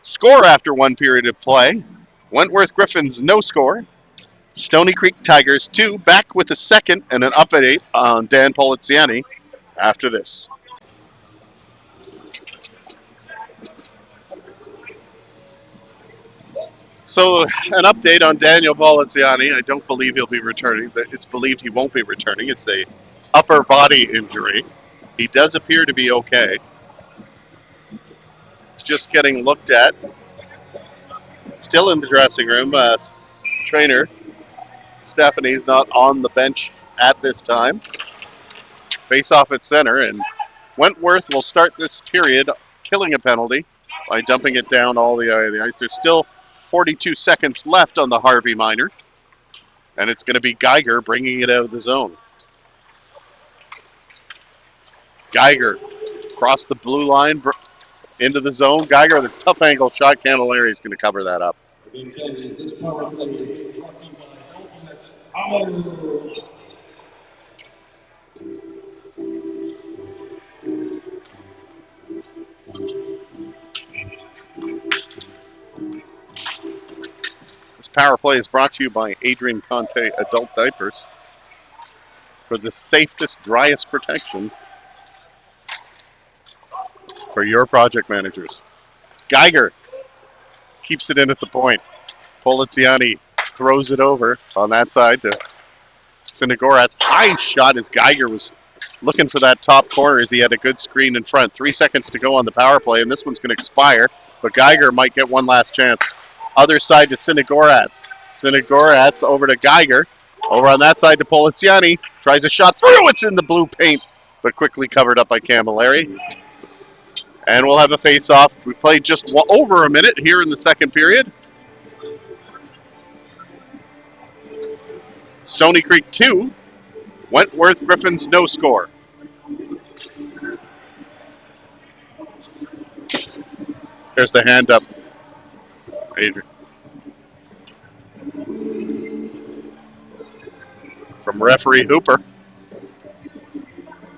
Score after 1 period of play. Wentworth Gryphins, no score. Stoney Creek Tigers, 2. Back with a second and an up at 8 on Dan Poliziani after this. So, an update on Daniel Poliziani. I don't believe he'll be returning. It's believed he won't be returning. It's a upper body injury. He does appear to be okay. Just getting looked at. Still in the dressing room. Trainer Stephanie's not on the bench at this time. Face off at center, and Wentworth will start this period killing a penalty by dumping it down all the ice. There's still 42 seconds left on the Harvey minor, and it's going to be Geiger bringing it out of the zone. Geiger across the blue line into the zone. Geiger with a tough angle shot. Camilleri is going to cover that up. This power play is brought to you by Ultimate Power. This power play is brought to you by Adrian Conte Adult Diapers for the safest, driest protection for your project managers. Geiger keeps it in at the point. Poliziani throws it over on that side to Sinagorat's high shot as Geiger was looking for that top corner as he had a good screen in front. 3 seconds to go on the power play, and this one's going to expire, but Geiger might get one last chance. Other side to Sinagorat's. Sinagorat's over to Geiger. Over on that side to Poliziani. Tries a shot through. It's in the blue paint, but quickly covered up by Camilleri. And we'll have a face-off. We played just over a minute here in the second period. Stoney Creek 2, Wentworth Gryphins no score. There's the hand up. Adrian. From referee Hooper.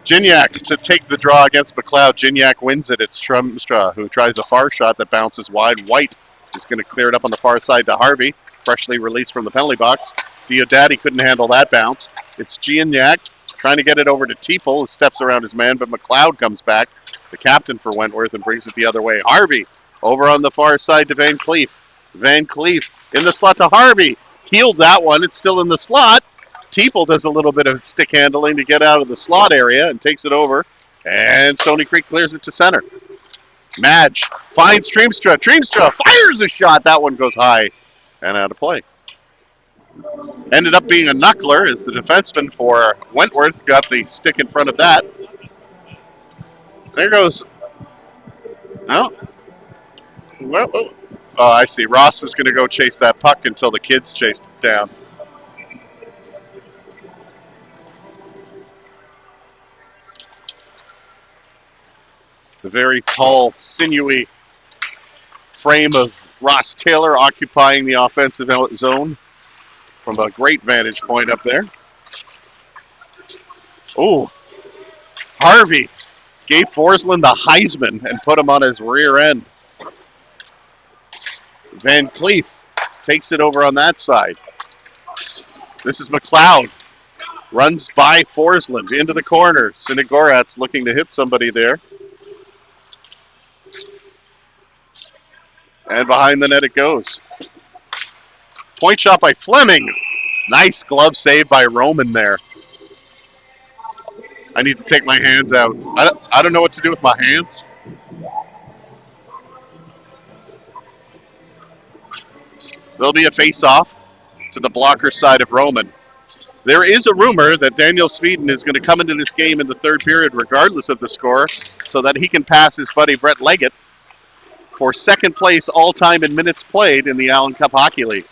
Gignac to take the draw against McLeod. Gignac wins it. It's Trumstra who tries a far shot that bounces wide. White is going to clear it up on the far side to Harvey. Freshly released from the penalty box. Diodati couldn't handle that bounce. It's Gignac trying to get it over to Teeple, who steps around his man, but McLeod comes back, the captain for Wentworth, and brings it the other way. Harvey over on the far side to Van Cleef. Van Cleef in the slot to Harvey. Healed that one. It's still in the slot. Teeple does a little bit of stick handling to get out of the slot area and takes it over. And Stoney Creek clears it to center. Madge finds Treemstra. Treemstra fires a shot. That one goes high and out of play. Ended up being a knuckler as the defenseman for Wentworth got the stick in front of that. There goes. No. Well, oh, I see. Ross was going to go chase that puck until the kids chased it down. The very tall, sinewy frame of Ross Taylor occupying the offensive zone from a great vantage point up there. Oh, Harvey gave Forsland the Heisman and put him on his rear end. Van Cleef takes it over on that side. This is McLeod. Runs by Forsland into the corner. Sinagorat's looking to hit somebody there. And behind the net it goes. Point shot by Fleming. Nice glove save by Roman there. I need to take my hands out. I don't know what to do with my hands. There'll be a face-off to the blocker side of Roman. There is a rumor that Daniel Sweden is going to come into this game in the third period regardless of the score so that he can pass his buddy Brett Leggett for second place all-time in minutes played in the Allen Cup Hockey League.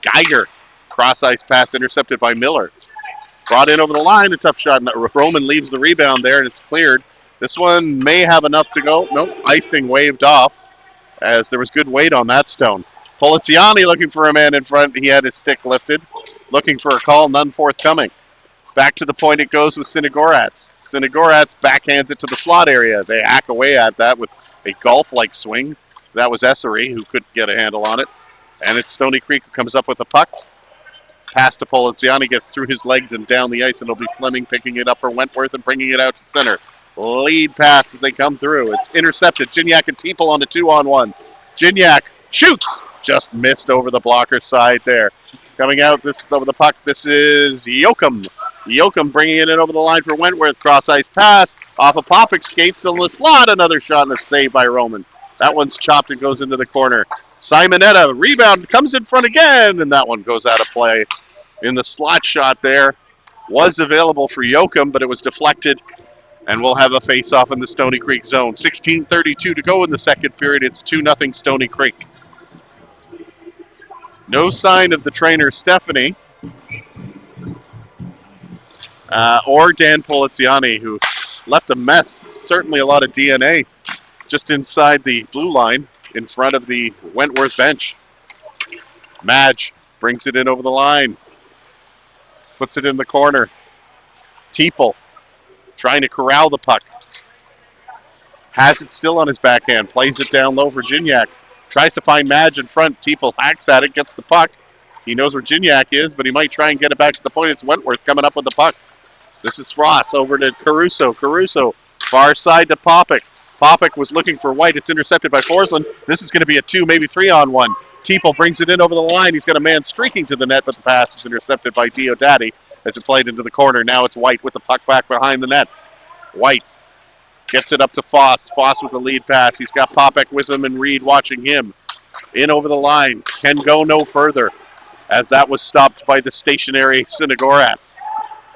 Geiger, cross-ice pass intercepted by Miller. Brought in over the line, a tough shot. Roman leaves the rebound there, and it's cleared. This one may have enough to go. Nope, icing waved off as there was good weight on that stone. Poliziani looking for a man in front. He had his stick lifted. Looking for a call, none forthcoming. Back to the point it goes with Sinagorat's. Sinagorat's backhands it to the slot area. They hack away at that with a golf-like swing. That was Essery who couldn't get a handle on it. And it's Stoney Creek who comes up with the puck. Pass to Poliziani, gets through his legs and down the ice, and it'll be Fleming picking it up for Wentworth and bringing it out to center. Lead pass as they come through. It's intercepted. Gignac and Teeple on a 2-on-1. Gignac shoots. Just missed over the blocker side there. Coming out this over the puck, this is Yoakum. Yoakum bringing it in over the line for Wentworth. Cross-ice pass. Off a pop escape. Still in the slot. Another shot and a save by Roman. That one's chopped and goes into the corner. Simonetta, rebound, comes in front again, and that one goes out of play. In the slot shot there was available for Yoakum, but it was deflected, and we'll have a face-off in the Stoney Creek zone. 16:32 to go in the second period. It's 2-0 Stoney Creek. No sign of the trainer, Stephanie. or Dan Poliziani, who left a mess, certainly a lot of DNA, just inside the blue line in front of the Wentworth bench. Madge brings it in over the line, puts it in the corner. Teeple trying to corral the puck. Has it still on his backhand, plays it down low for Gignac. Tries to find Madge in front. Teeple hacks at it, gets the puck. He knows where Gignac is, but he might try and get it back to the point. It's Wentworth coming up with the puck. This is Ross over to Caruso. Caruso, far side to Popik. Popik was looking for White. It's intercepted by Forsland. This is going to be a 2, maybe 3-on-1. Teeple brings it in over the line. He's got a man streaking to the net, but the pass is intercepted by Diodati as it played into the corner. Now it's White with the puck back behind the net. White gets it up to Foss. Foss with the lead pass. He's got Popek with him and Reed watching him. In over the line. Can go no further as that was stopped by the stationary Sinigorats.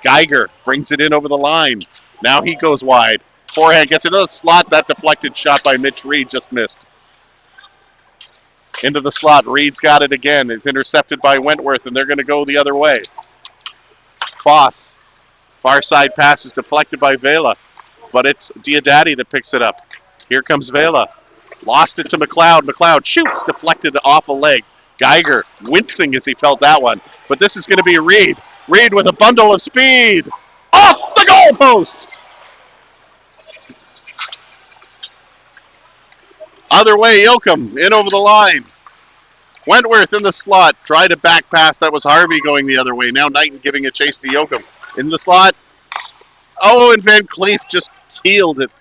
Geiger brings it in over the line. Now he goes wide. Forehand gets into the slot. That deflected shot by Mitch Reed just missed. Into the slot. Reed's got it again. It's intercepted by Wentworth, and they're going to go the other way. Foss. Far side pass is deflected by Vela, but it's Diodati that picks it up. Here comes Vela. Lost it to McLeod. McLeod shoots. Deflected off a leg. Geiger wincing as he felt that one. But this is going to be Reed. Reed with a bundle of speed. Off the goalpost! Other way, Yoakum in over the line. Wentworth in the slot. Tried a back pass. That was Harvey going the other way. Now Knighton giving a chase to Yoakum. In the slot. Oh, and Van Cleef just healed it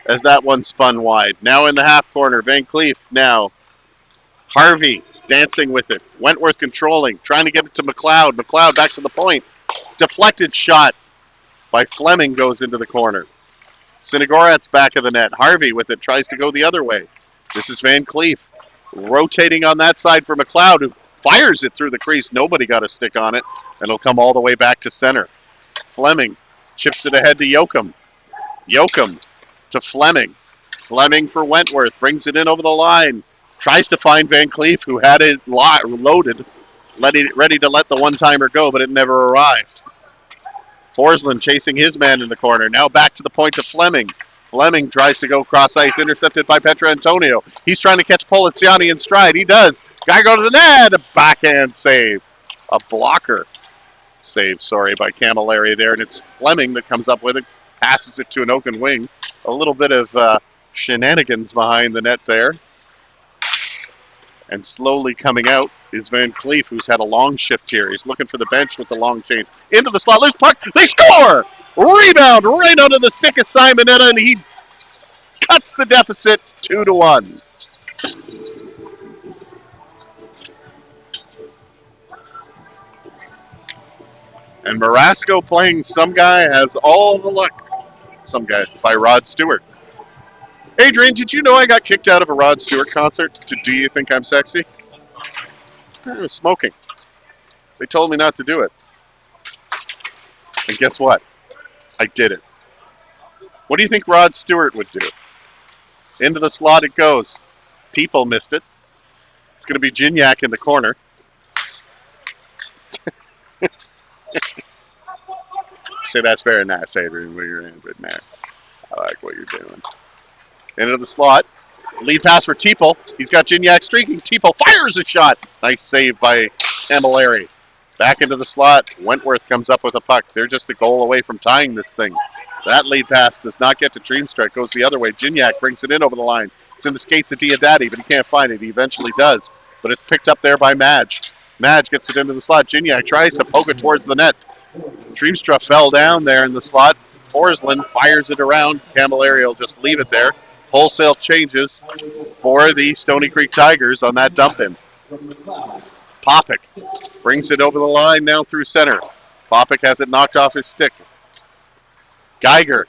as that one spun wide. Now in the half corner. Van Cleef now. Harvey dancing with it. Wentworth controlling. Trying to get it to McLeod. McLeod back to the point. Deflected shot by Fleming goes into the corner. Sinigorat's back of the net. Harvey with it. Tries to go the other way. This is Van Cleef. Rotating on that side for McLeod, who fires it through the crease. Nobody got a stick on it. And it'll come all the way back to center. Fleming chips it ahead to Yoakum. Yoakum to Fleming. Fleming for Wentworth. Brings it in over the line. Tries to find Van Cleef, who had it loaded. Ready to let the one-timer go, but it never arrived. Forsland chasing his man in the corner. Now back to the point to Fleming. Fleming tries to go cross ice, intercepted by Petrantonio. He's trying to catch Poliziani in stride. He does. Guy go to the net. A backhand save. A blocker save, by Camilleri there. And it's Fleming that comes up with it. Passes it to an open wing. A little bit of shenanigans behind the net there. And slowly coming out is Van Cleef, who's had a long shift here. He's looking for the bench with the long change. Into the slot, loose puck. They score! Rebound right under the stick of Simonetta, and he cuts the deficit 2-1. And Marasco playing Some Guy Has All the Luck. Some Guy by Rod Stewart. Adrian, did you know I got kicked out of a Rod Stewart concert to Do You Think I'm Sexy? I was smoking. They told me not to do it. And guess what? I did it. What do you think Rod Stewart would do? Into the slot it goes. Teeple missed it. It's going to be Gignac in the corner. Say that's very nice, Adrian, where you're in, but man, I like what you're doing. Into the slot. Lead pass for Teeple. He's got Gignac streaking. Teeple fires a shot. Nice save by Camilleri. Back into the slot. Wentworth comes up with a puck. They're just a goal away from tying this thing. That lead pass does not get to Dreamstrike. Goes the other way. Gignac brings it in over the line. It's in the skates of Diodati, but he can't find it. He eventually does. But it's picked up there by Madge. Madge gets it into the slot. Gignac tries to poke it towards the net. Dreamstruck fell down there in the slot. Forsland fires it around. Camilleri will just leave it there. Wholesale changes for the Stoney Creek Tigers on that dump-in. Popik brings it over the line now through center. Popik has it knocked off his stick. Geiger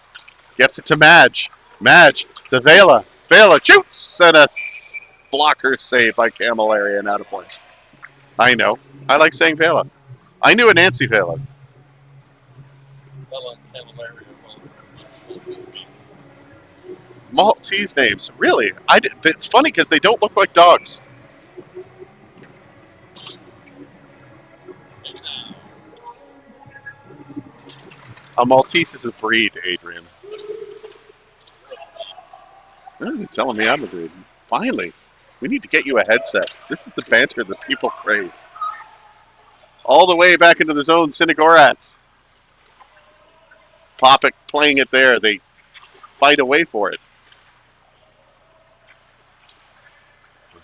gets it to Madge. Madge to Vela. Vela shoots, and a blocker save by Camilleri and out of play. I know. I like saying Vela. I knew a Nancy Vela. Well, Camilleri is all games. Maltese names. Really? It's funny because they don't look like dogs. A Maltese is a breed, Adrian. You're telling me I'm a breed. Finally. We need to get you a headset. This is the banter that people crave. All the way back into the zone, Sinigorats. Popick playing it there. They fight away for it.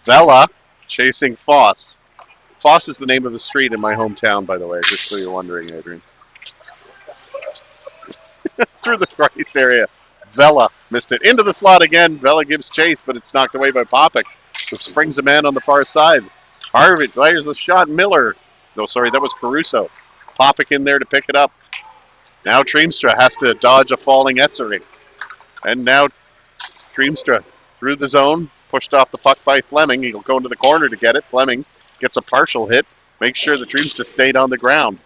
Vela chasing Foss. Foss is the name of a street in my hometown, by the way, just so you're wondering, Adrian. Through the Rice area. Vela missed it. Into the slot again. Vela gives chase, but it's knocked away by Popick, who springs a man on the far side. Harvey fires a shot. Miller. No, sorry, that was Caruso. Popick in there to pick it up. Now Treemstra has to dodge a falling Etzery. And now Treemstra through the zone, pushed off the puck by Fleming. He'll go into the corner to get it. Fleming gets a partial hit, makes sure the Treemstra stayed on the ground.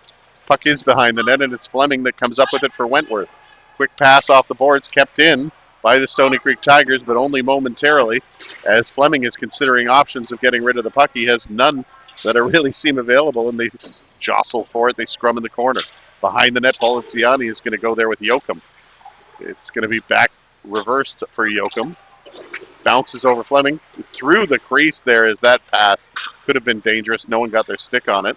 Puck is behind the net, and it's Fleming that comes up with it for Wentworth. Quick pass off the boards, kept in by the Stoney Creek Tigers, but only momentarily, as Fleming is considering options of getting rid of the puck. He has none that really seem available, and they jostle for it. They scrum in the corner. Behind the net, Poliziani is going to go there with Yoakum. It's going to be back reversed for Yoakum. Bounces over Fleming. Through the crease there as that pass could have been dangerous. No one got their stick on it.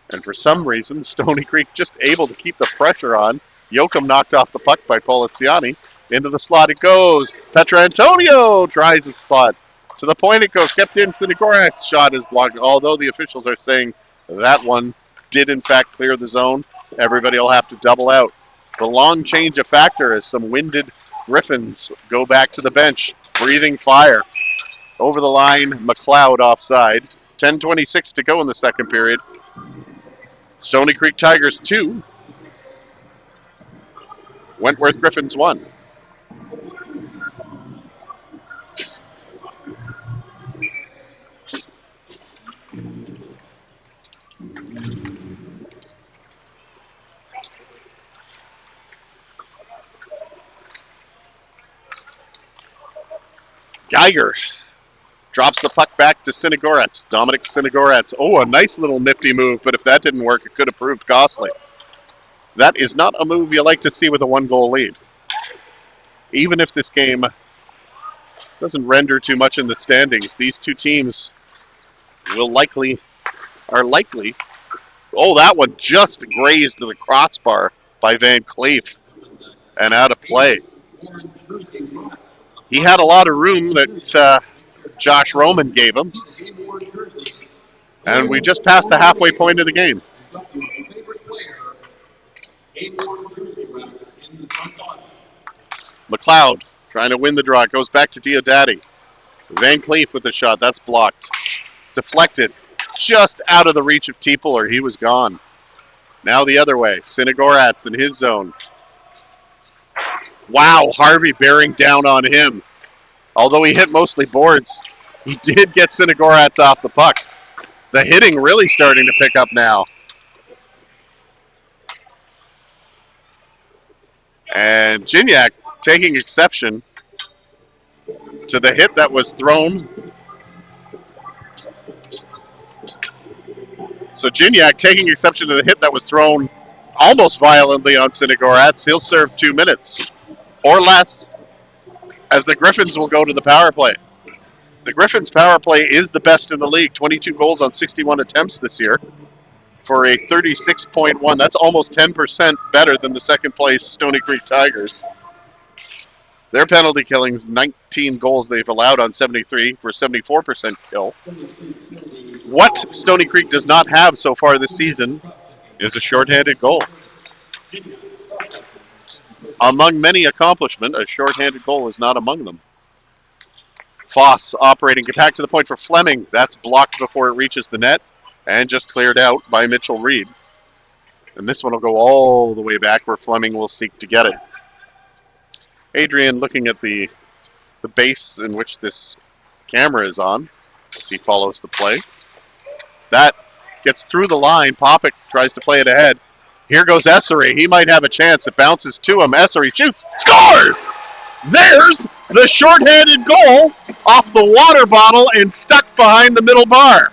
And for some reason, Stoney Creek just able to keep the pressure on. Yoakum knocked off the puck by Poliziani. Into the slot it goes. Petrantonio tries the slot. To the point it goes. Kept in. Sinigorak's shot is blocked. Although the officials are saying that one did in fact clear the zone. Everybody will have to double out. The long change of factor as some winded Gryphins go back to the bench, breathing fire. Over the line, McLeod offside. 10:26 to go in the second period. Stoney Creek Tigers 2. Wentworth Gryphins 1. Geiger drops the puck back to Sinigorats. Dominic Sinigorats. Oh, a nice little nifty move, but if that didn't work, it could have proved costly. That is not a move you like to see with a one-goal lead. Even if this game doesn't render too much in the standings, these two teams are likely. Oh, that one just grazed the crossbar by Van Cleef and out of play. He had a lot of room that Josh Roman gave him. And we just passed the halfway point of the game. McLeod trying to win the draw. It goes back to Diodati. Van Cleef with the shot. That's blocked. Deflected. Just out of the reach of Tiepler. He was gone. Now the other way. Sinigorats in his zone. Wow, Harvey bearing down on him. Although he hit mostly boards, he did get Sinigorats off the puck. The hitting really starting to pick up now. And Gignac taking exception to the hit that was thrown. So Gignac taking exception to the hit that was thrown almost violently on Sinigorats. He'll serve 2 minutes or less as the Gryphins will go to the power play. The Gryphins power play is the best in the league. 22 goals on 61 attempts this year for a 36.1. That's almost 10% better than the second place Stoney Creek Tigers. Their penalty killings, 19 goals they've allowed on 73 for 74% kill. What Stoney Creek does not have so far this season is a shorthanded goal. Among many accomplishments, a shorthanded goal is not among them. Foss operating, get back to the point for Fleming. That's blocked before it reaches the net and just cleared out by Mitchell Reed. And this one will go all the way back where Fleming will seek to get it. Adrian looking at the base in which this camera is on as he follows the play. That gets through the line. Popick tries to play it ahead. Here goes Essery. He might have a chance. It bounces to him. Essery shoots. Scores! There's the shorthanded goal off the water bottle and stuck behind the middle bar.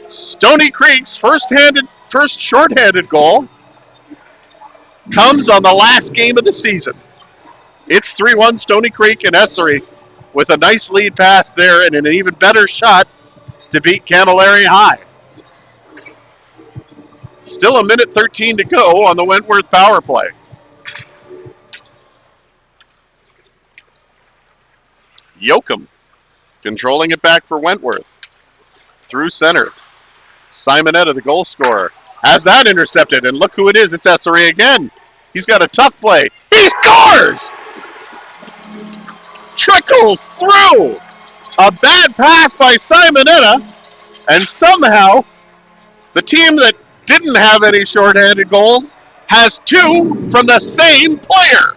Stoney Creek's first first shorthanded goal comes on the last game of the season. It's 3-1 Stoney Creek and Essery with a nice lead pass there and an even better shot to beat Camilleri High. Still a minute 13 to go on the Wentworth power play. Yoakum controlling it back for Wentworth. Through center. Simonetta, the goal scorer, has that intercepted, and look who it is. It's Essery again. He's got a tough play. He scores! Trickles through. A bad pass by Simonetta, and somehow the team that didn't have any shorthanded goals has two from the same player.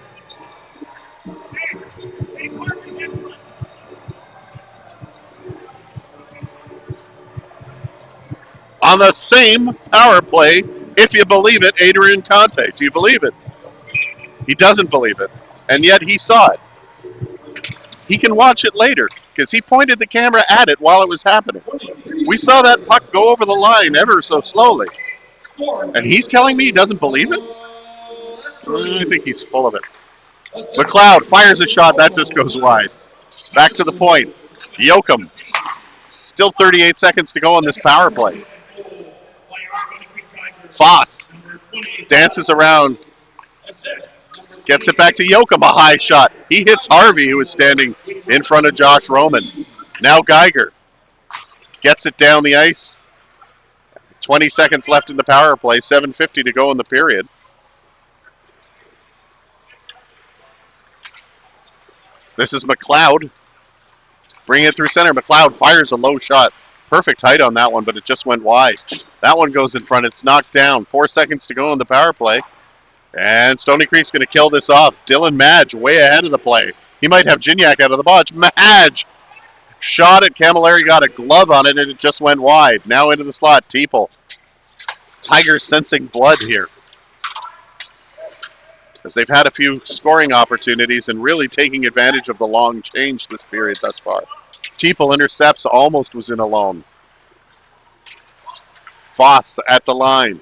On the same power play, if you believe it, Adrian Conte. Do you believe it? He doesn't believe it, and yet he saw it. He can watch it later because he pointed the camera at it while it was happening. We saw that puck go over the line ever so slowly, and he's telling me he doesn't believe it? I think he's full of it. McLeod fires a shot. That just goes wide. Back to the point. Yoakum. Still 38 seconds to go on this power play. Foss dances around, gets it back to Yoakum, a high shot. He hits Harvey, who is standing in front of Josh Roman. Now Geiger gets it down the ice. 20 seconds left in the power play, 7:50 to go in the period. This is McLeod. Bring it through center. McLeod fires a low shot. Perfect height on that one, but it just went wide. That one goes in front. It's knocked down. 4 seconds to go in the power play. And Stoney Creek's going to kill this off. Dylan Madge way ahead of the play. He might have Gignac out of the bunch. Madge shot at Camilleri, got a glove on it, and it just went wide. Now into the slot. Teeple. Tigers sensing blood here, as they've had a few scoring opportunities and really taking advantage of the long change this period thus far. Teeple intercepts, almost was in alone. Foss at the line.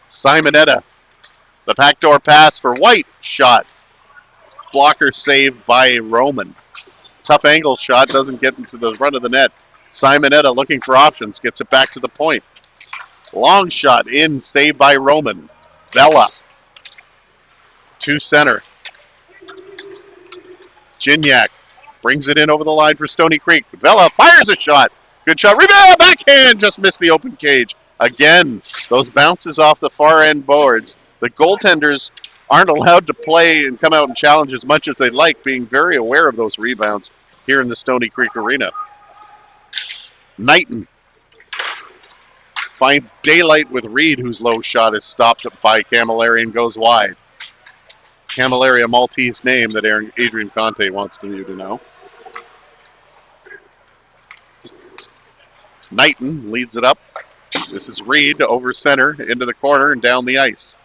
Simonetta. The backdoor pass for White. Shot. Blocker saved by Roman. Tough angle shot, doesn't get into the front of the net. Simonetta looking for options, gets it back to the point. Long shot in, saved by Roman. Vela. To center. Gignac brings it in over the line for Stoney Creek. Vela fires a shot. Good shot. Rebound, backhand, just missed the open cage. Again, those bounces off the far end boards. The goaltenders aren't allowed to play and come out and challenge as much as they'd like, being very aware of those rebounds here in the Stoney Creek Arena. Knighton finds daylight with Reed, whose low shot is stopped by Camilleri and goes wide. Camilleri, a Maltese name that Adrian Conte wants you to know. Knighton leads it up. This is Reed over center, into the corner and down the ice.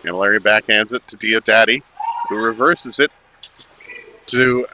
Camilleri backhands it to Diodati, who reverses it to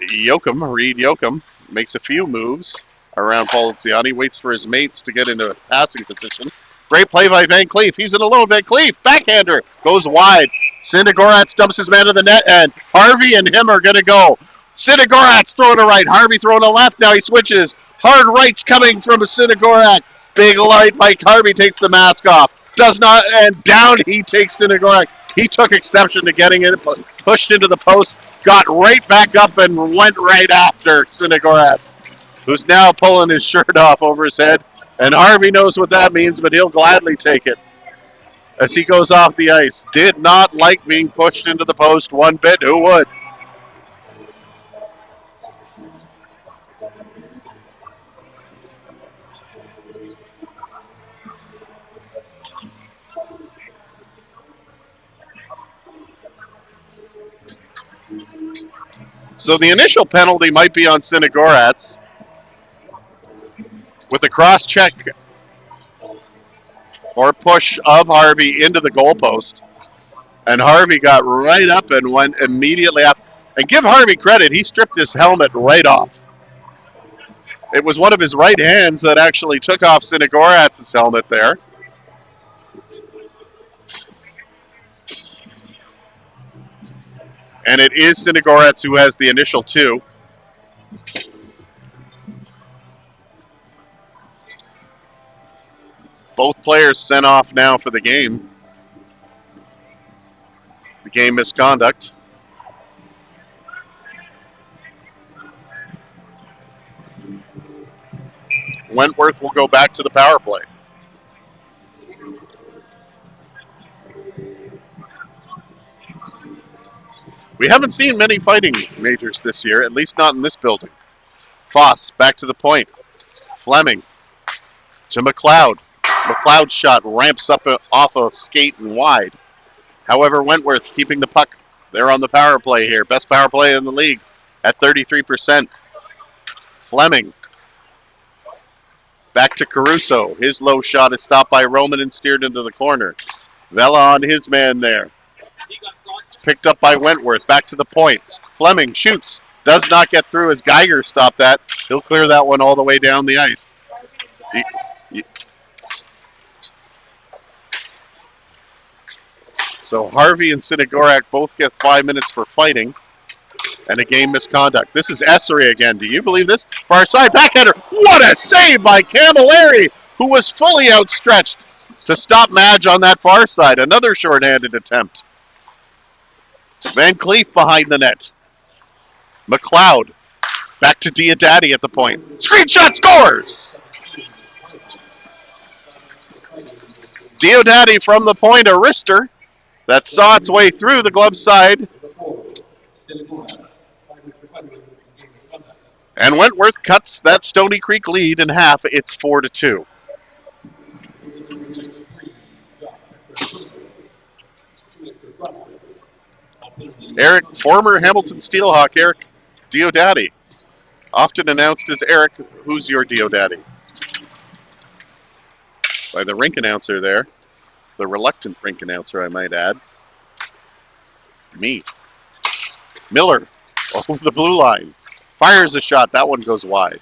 Yoakum. Reed Yoakum makes a few moves around Poliziani, waits for his mates to get into a passing position. Great play by Van Cleef. He's in alone. Van Cleef, backhander, goes wide. Sindegoratz dumps his man to the net, and Harvey and him are going to go. Sindegoratz throwing to right. Harvey throwing to left. Now he switches. Hard right's coming from Sindegoratz. Big light. Mike Harvey takes the mask off. Does not, and down he takes Sindegoratz. He took exception to getting it, pushed into the post, got right back up and went right after Sindegoratz, who's now pulling his shirt off over his head. And Harvey knows what that means, but he'll gladly take it as he goes off the ice. Did not like being pushed into the post one bit. Who would? So the initial penalty might be on Sindegoratz with a cross-check or push of Harvey into the goalpost. And Harvey got right up and went immediately up. And give Harvey credit, he stripped his helmet right off. It was one of his right hands that actually took off Sindegoratz's helmet there. And it is Sinigorets who has the initial 2. Both players sent off now for the game. The game misconduct. Wentworth will go back to the power play. We haven't seen many fighting majors this year, at least not in this building. Foss back to the point. Fleming to McLeod. McLeod's shot ramps up off a skate and wide. However, Wentworth keeping the puck. They're on the power play here. Best power play in the league at 33%. Fleming back to Caruso. His low shot is stopped by Roman and steered into the corner. Vela on his man there. It's picked up by Wentworth. Back to the point. Fleming shoots. Does not get through as Geiger stopped that. He'll clear that one all the way down the ice. So Harvey and Sinigorak both get 5 minutes for fighting and a game misconduct. This is Essery again. Do you believe this? Far side backhander. What a save by Camilleri, who was fully outstretched to stop Madge on that far side. Another shorthanded attempt. Van Cleef behind the net. McLeod back to Diodati at the point. Screen shot scores! Diodati from the point, a wrister that saw its way through the glove side. And Wentworth cuts that Stoney Creek lead in half. It's 4-2. Eric, former Hamilton Steelhawk Eric Diodati, often announced as Eric, who's your Diodati? By the rink announcer there. The reluctant rink announcer, I might add. Me. Miller over the blue line. Fires a shot. That one goes wide.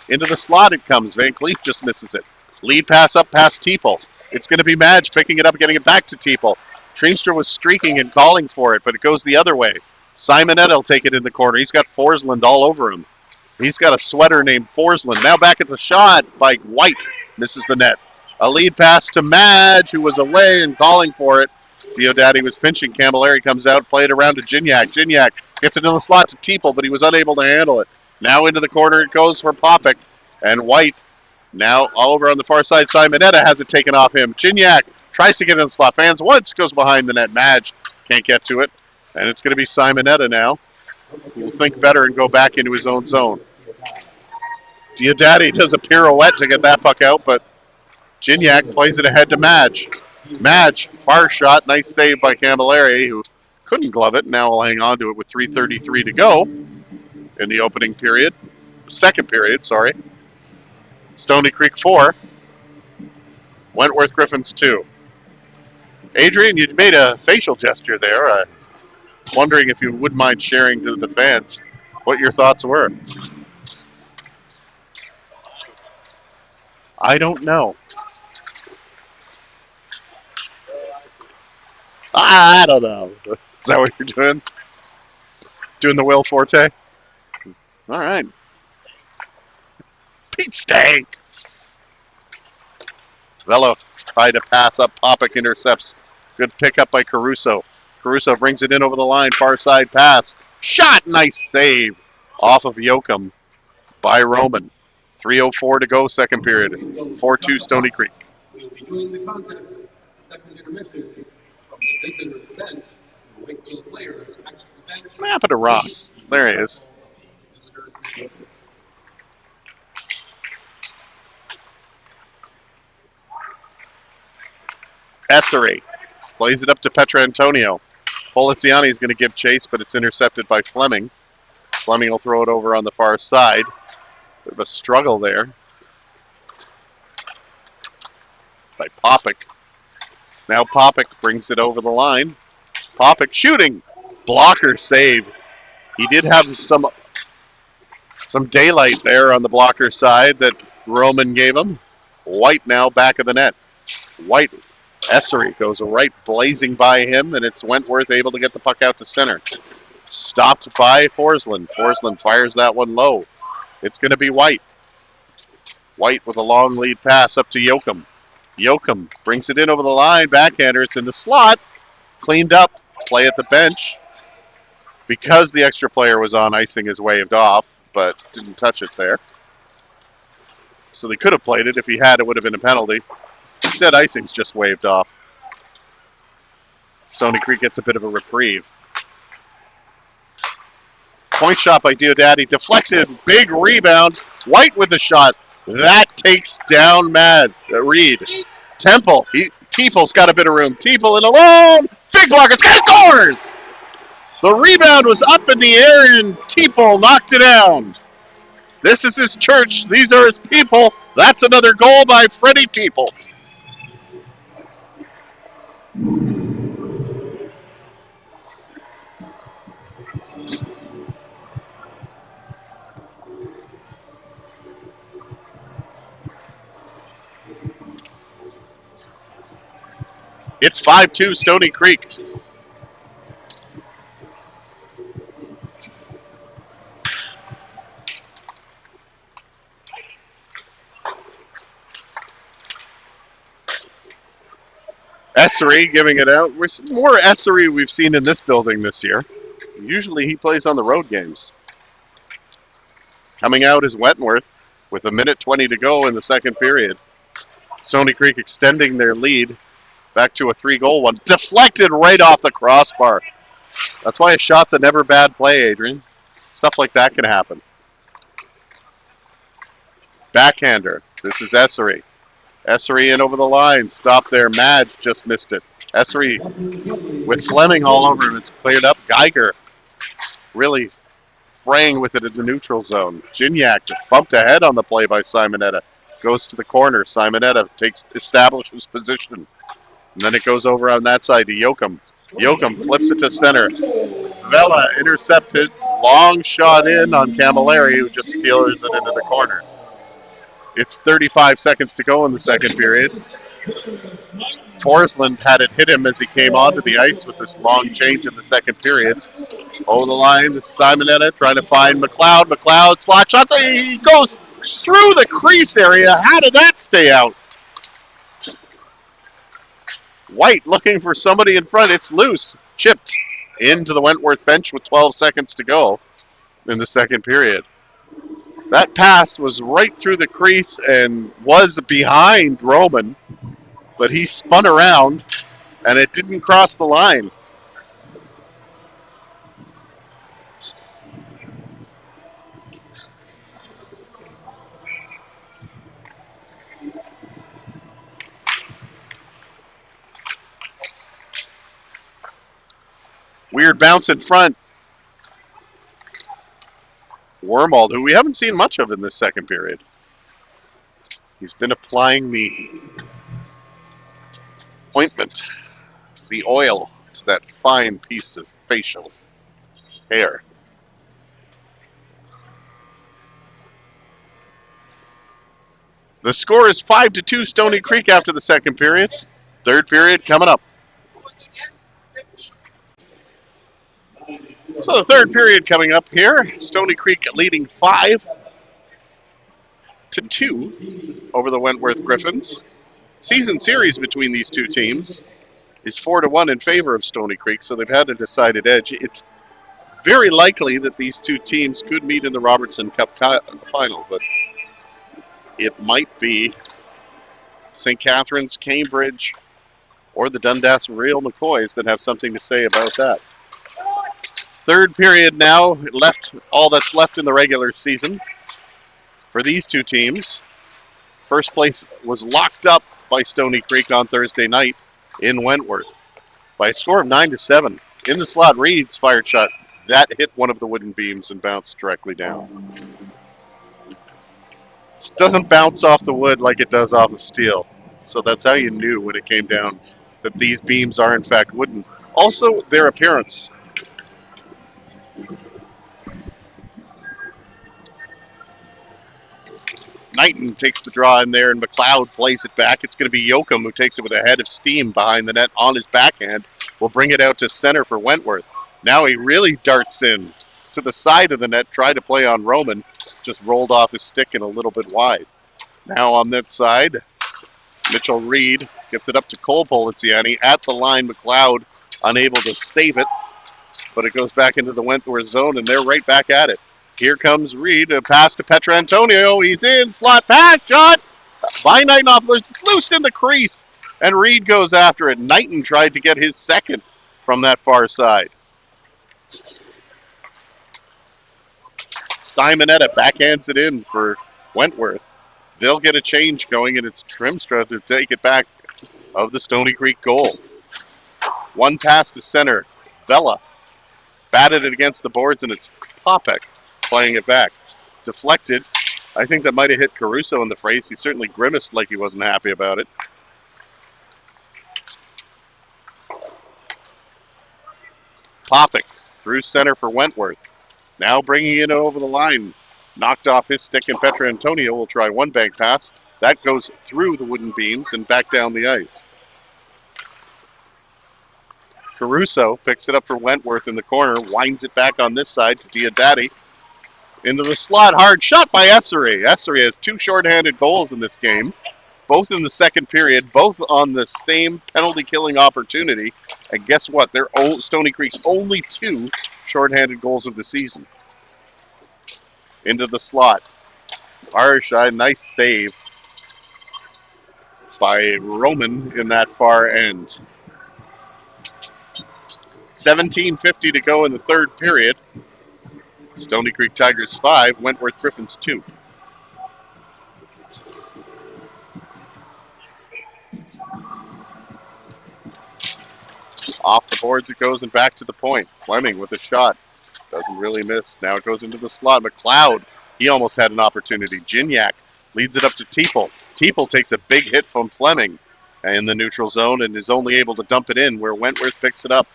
Into the slot it comes. Van Cleef just misses it. Lead pass up past Teeple. It's going to be Madge picking it up, getting it back to Teeple. Treemster was streaking and calling for it, but it goes the other way. Simonetta will take it in the corner. He's got Forsland all over him. He's got a sweater named Forsland. Now back at the shot by White. Misses the net. A lead pass to Madge, who was away and calling for it. Diodati was pinching. Camilleri comes out, play it around to Gignac. Gignac gets it in the slot to Teeple, but he was unable to handle it. Now into the corner it goes for Popik. And White, now all over on the far side. Simonetta has it taken off him. Gignac tries to get in the slot. Fans once, goes behind the net. Madge can't get to it. And it's going to be Simonetta now. He'll think better and go back into his own zone. Diodati does a pirouette to get that puck out, but Gignac plays it ahead to Madge. Madge, far shot, nice save by Camilleri, who couldn't glove it. Now will hang on to it with 3:33 to go in the opening period. Second period, sorry. Stoney Creek 4. Wentworth Gryphins 2. Adrian, you made a facial gesture there. Wondering if you would mind sharing to the fans what your thoughts were. I don't know. I don't know. Is that what you're doing? Doing the Will Forte? All right. Pete Stank. Velo tried to pass up. Popik intercepts. Good pickup by Caruso. Caruso brings it in over the line. Far side pass. Shot. Nice save off of Yoakum by Roman. 3:04 to go, second period. 4-2 Stoney Creek. We'll be doing the contest. Second intermission from the Gryphins bench. The Wakefield players exit the bench. What happened to Ross? There he is. Essery plays it up to Petrantonio. Poliziani is going to give chase, but it's intercepted by Fleming. Fleming will throw it over on the far side. Bit of a struggle there by Popik. Now Popik brings it over the line. Popik shooting. Blocker save. He did have some daylight there on the blocker side that Roman gave him. White now back of the net. White. Essery goes right blazing by him, and it's Wentworth able to get the puck out to center. Stopped by Forsland. Forsland fires that one low. It's going to be White. White with a long lead pass up to Yoakum. Yoakum brings it in over the line. Backhander. It's in the slot. Cleaned up. Play at the bench. Because the extra player was on, icing is waved off, but didn't touch it there. So they could have played it. If he had, it would have been a penalty. Instead, icing's just waved off. Stoney Creek gets a bit of a reprieve. Point shot by Diodati. Deflected. Big rebound. White with the shot. That takes down Reed. Temple. Teeple's got a bit of room. Teeple in alone. Big blocker. Scores! The rebound was up in the air and Teeple knocked it down. This is his church. These are his people. That's another goal by Freddie Teeple. It's 5-2 Stoney Creek. Essery giving it out. More Essery we've seen in this building this year. Usually he plays on the road games. Coming out is Wentworth with 1:20 to go in the second period. Stoney Creek extending their lead back to a 3-goal one. Deflected right off the crossbar. That's why a shot's a never bad play, Adrian. Stuff like that can happen. Backhander. This is Essery. Essery in over the line. Stop there. Madge just missed it. Essery with Fleming all over him. It's cleared up. Geiger really fraying with it in the neutral zone. Gignac bumped ahead on the play by Simonetta. Goes to the corner. Simonetta establishes position. And then it goes over on that side to Yoakum. Yoakum flips it to center. Vela intercepted. Long shot in on Camilleri, who just steals it into the corner. It's 35 seconds to go in the second period. Forsland had it hit him as he came onto the ice with this long change in the second period. Over the line, Simonetta trying to find McLeod. McLeod slot shot. He goes through the crease area. How did that stay out? White looking for somebody in front. It's loose. Chipped into the Wentworth bench with 12 seconds to go in the second period. That pass was right through the crease and was behind Roman, but he spun around and it didn't cross the line. Weird bounce in front. Wormald, who we haven't seen much of in this second period. He's been applying the ointment, the oil, to that fine piece of facial hair. The score is 5-2 Stoney Creek after the second period. Third period coming up. So the third period coming up here. Stoney Creek leading 5-2 over the Wentworth Gryphins. Season series between these two teams is 4-1 in favor of Stoney Creek, so they've had a decided edge. It's very likely that these two teams could meet in the Robertson Cup final, but it might be St. Catharines, Cambridge, or the Dundas Real McCoys that have something to say about that. Third period now, all that's left in the regular season for these two teams. First place was locked up by Stoney Creek on Thursday night in Wentworth by a score of 9-7. In the slot, Reed's fired shot. That hit one of the wooden beams and bounced directly down. It doesn't bounce off the wood like it does off of steel. So that's how you knew when it came down that these beams are in fact wooden. Also, their appearance. Knighton takes the draw in there, and McLeod plays it back. It's going to be Yoakum who takes it with a head of steam behind the net on his backhand. Will bring it out to center for Wentworth. Now he really darts in to the side of the net, tried to play on Roman, just rolled off his stick and a little bit wide. Now on that side, Mitchell Reed gets it up to Cole Poliziani at the line. McLeod unable to save it, but it goes back into the Wentworth zone, and they're right back at it. Here comes Reed, a pass to Petrantonio. He's in, slot pass, shot by Knighton, loose in the crease, and Reed goes after it. Knighton tried to get his second from that far side. Simonetta backhands it in for Wentworth. They'll get a change going, and it's Trimstra to take it back of the Stoney Creek goal. One pass to center. Vela batted it against the boards, and it's Popek playing it back. Deflected. I think that might have hit Caruso in the face. He certainly grimaced like he wasn't happy about it. Popek through center for Wentworth. Now bringing it over the line. Knocked off his stick, and Petrantonio will try one bank pass. That goes through the wooden beams and back down the ice. Caruso picks it up for Wentworth in the corner, winds it back on this side to Diodati. Into the slot, hard shot by Essery. Essery has two shorthanded goals in this game, both in the second period, both on the same penalty-killing opportunity. And guess what? They're Stoney Creek's only two shorthanded goals of the season. Into the slot. Arshai, nice save by Roman in that far end. 17:50 to go in the third period. Stoney Creek Tigers 5, Wentworth Gryphins 2. Off the boards it goes and back to the point. Fleming with a shot. Doesn't really miss. Now it goes into the slot. McLeod, he almost had an opportunity. Gignac leads it up to Teeple. Teeple takes a big hit from Fleming in the neutral zone and is only able to dump it in where Wentworth picks it up.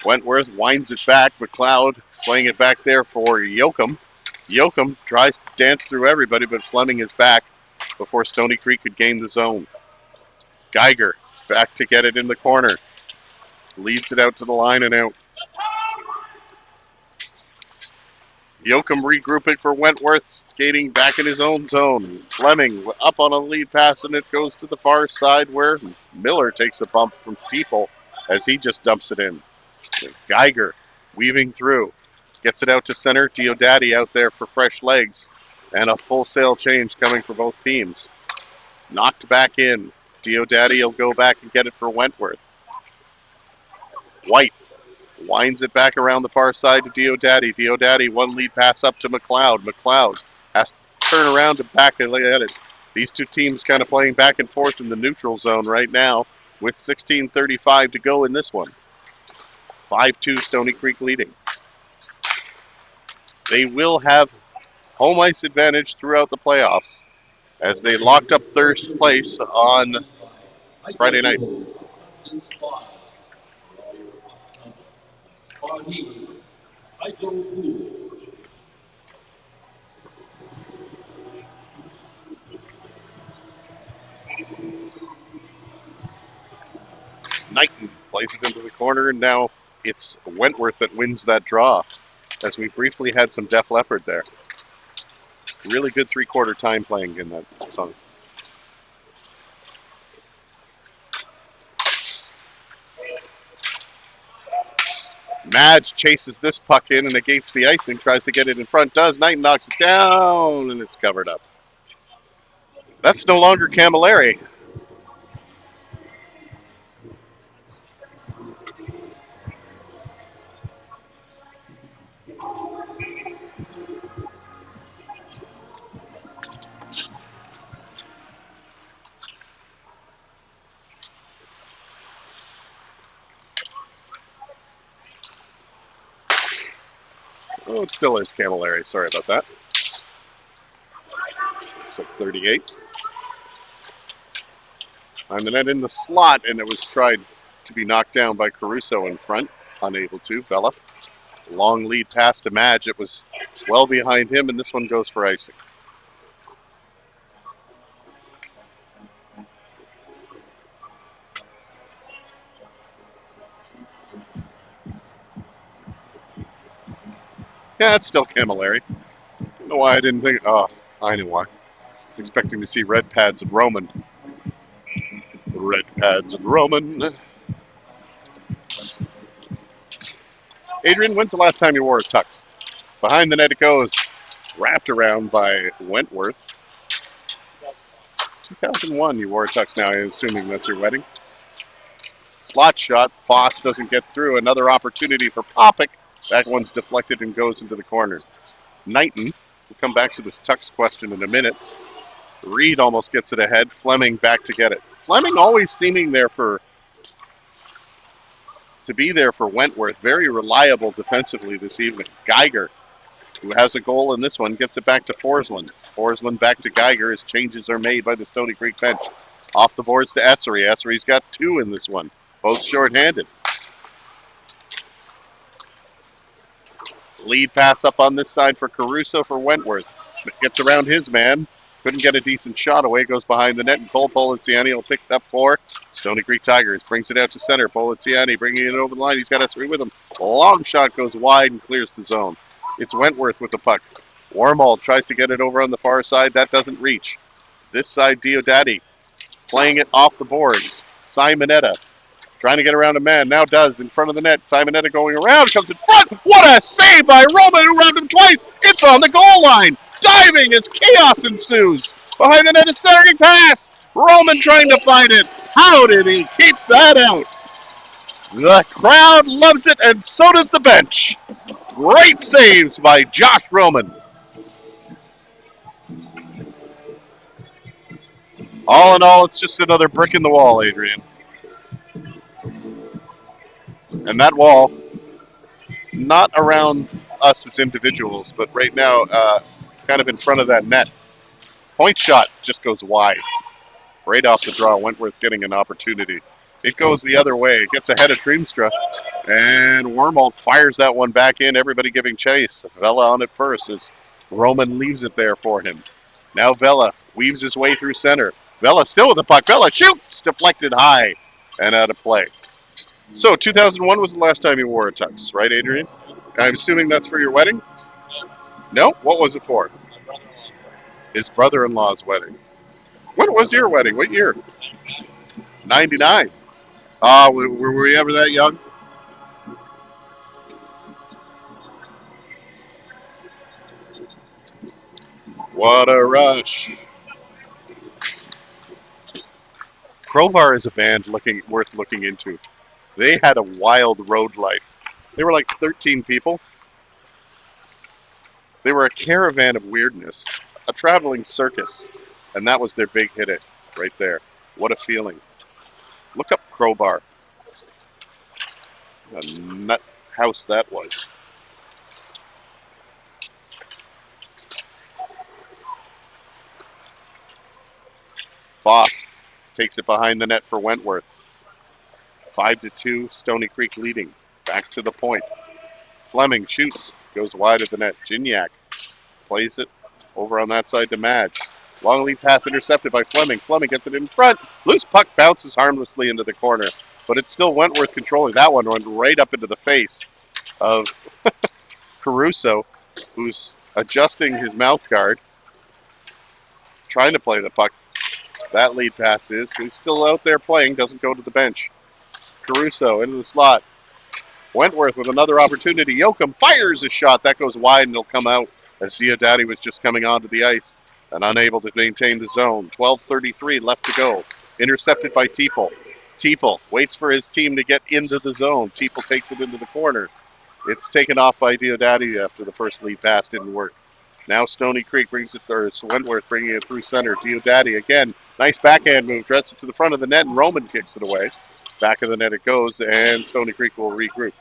Wentworth winds it back. McLeod playing it back there for Yoakum. Yoakum tries to dance through everybody, but Fleming is back before Stoney Creek could gain the zone. Geiger back to get it in the corner. Leads it out to the line and out. Yoakum regrouping for Wentworth, skating back in his own zone. Fleming up on a lead pass, and it goes to the far side where Miller takes a bump from Teeple as he just dumps it in. Geiger weaving through. Gets it out to center. Diodati out there for fresh legs. And a full sail change coming for both teams. Knocked back in. Diodati will go back and get it for Wentworth. White winds it back around the far side to Diodati. Diodati, one lead pass up to McLeod. McLeod has to turn around and back and look at it. These two teams kind of playing back and forth in the neutral zone right now with 16:35 to go in this one. 5-2 Stoney Creek leading. They will have home ice advantage throughout the playoffs as they locked up third place on Friday night. Knighton plays it into the corner, and now it's Wentworth that wins that draw, as we briefly had some Def Leppard there. Really good three-quarter time playing in that song. Madge chases this puck in and negates the icing, tries to get it in front, does. Knighton knocks it down, and it's covered up. That's no longer Camilleri. Oh, it still is Camilleri. Sorry about that. So 38. And the net in the slot, and it was tried to be knocked down by Caruso in front. Unable to. Vela. Long lead pass to Madge. It was well behind him, and this one goes for icing. Yeah, it's still Camilleri. Don't know why I didn't think. Oh, I know why. I was expecting to see red pads and Roman. Red pads and Roman. Adrian, when's the last time you wore a tux? Behind the net it goes. Wrapped around by Wentworth. 2001 you wore a tux now, I'm assuming that's your wedding. Slot shot. Foss doesn't get through. Another opportunity for Popick. That one's deflected and goes into the corner. Knighton. We'll come back to this tux question in a minute. Reed almost gets it ahead. Fleming back to get it. Fleming always seeming there to be there for Wentworth. Very reliable defensively this evening. Geiger, who has a goal in this one, gets it back to Forsland. Forsland back to Geiger as changes are made by the Stoney Creek bench. Off the boards to Essery. Essery's got 2 in this one, both shorthanded. Lead pass up on this side for Caruso for Wentworth. Gets around his man. Couldn't get a decent shot away. Goes behind the net, and Cole Poliziani will pick it up for Stoney Creek Tigers. Brings it out to center. Poliziani bringing it over the line. He's got Essery with him. A long shot goes wide and clears the zone. It's Wentworth with the puck. Wormald tries to get it over on the far side. That doesn't reach. This side, Diodati playing it off the boards. Simonetta trying to get around a man. Now does in front of the net. Simonetta going around. Comes in front. What a save by Roman, who rounded him twice. It's on the goal line. Diving as chaos ensues. Behind the net, a centering pass. Roman trying to find it. How did he keep that out? The crowd loves it, and so does the bench. Great saves by Josh Roman. All in all, it's just another brick in the wall, Adrian. And that wall, not around us as individuals, but right now, kind of in front of that net. Point shot just goes wide. Right off the draw, Wentworth getting an opportunity. It goes the other way. It gets ahead of Dreamstra. And Wormald fires that one back in. Everybody giving chase. Vela on it first as Roman leaves it there for him. Now Vela weaves his way through center. Vela still with the puck. Vela shoots! Deflected high and out of play. So 2001 was the last time you wore a tux, right, Adrian? I'm assuming that's for your wedding? No? What was it for? His brother-in-law's wedding. When was your wedding? What year? 99. Were we ever that young? What a rush. Crowbar is a band worth looking into. They had a wild road life. They were like 13 people. They were a caravan of weirdness, a traveling circus, and that was their big hit it right there. What a feeling. Look up Crowbar. What a nut house that was. Foss takes it behind the net for Wentworth. 5-2, Stoney Creek leading. Back to the point. Fleming shoots, goes wide of the net. Gignac plays it over on that side to Madge. Long lead pass intercepted by Fleming. Fleming gets it in front. Loose puck bounces harmlessly into the corner, but it's still Wentworth controlling that one. Went right up into the face of Caruso, who's adjusting his mouth guard, trying to play the puck. That lead pass is. He's still out there playing, doesn't go to the bench. Caruso into the slot. Wentworth with another opportunity. Yoakum fires a shot. That goes wide and it'll come out as Diodati was just coming onto the ice and unable to maintain the zone. 12:33 left to go. Intercepted by Teeple. Teeple waits for his team to get into the zone. Teeple takes it into the corner. It's taken off by Diodati after the first lead pass didn't work. Now Stoney Creek brings it, or Wentworth bringing it through center. Diodati again. Nice backhand move. Gets it to the front of the net and Roman kicks it away. Back of the net it goes, and Stoney Creek will regroup.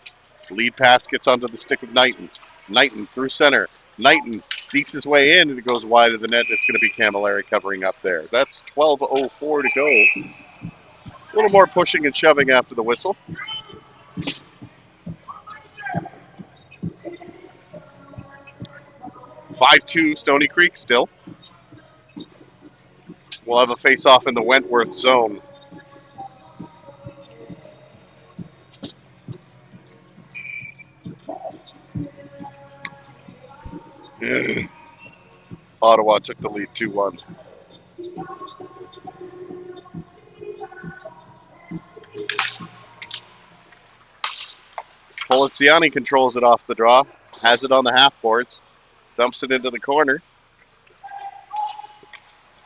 Lead pass gets onto the stick of Knighton. Knighton through center. Knighton beats his way in, and it goes wide of the net. It's going to be Camilleri covering up there. That's 12:04 to go. A little more pushing and shoving after the whistle. (5-2) Stoney Creek still. We'll have a face-off in the Wentworth zone. Ottawa took the lead 2-1. Poliziani controls it off the draw, has it on the half boards, dumps it into the corner.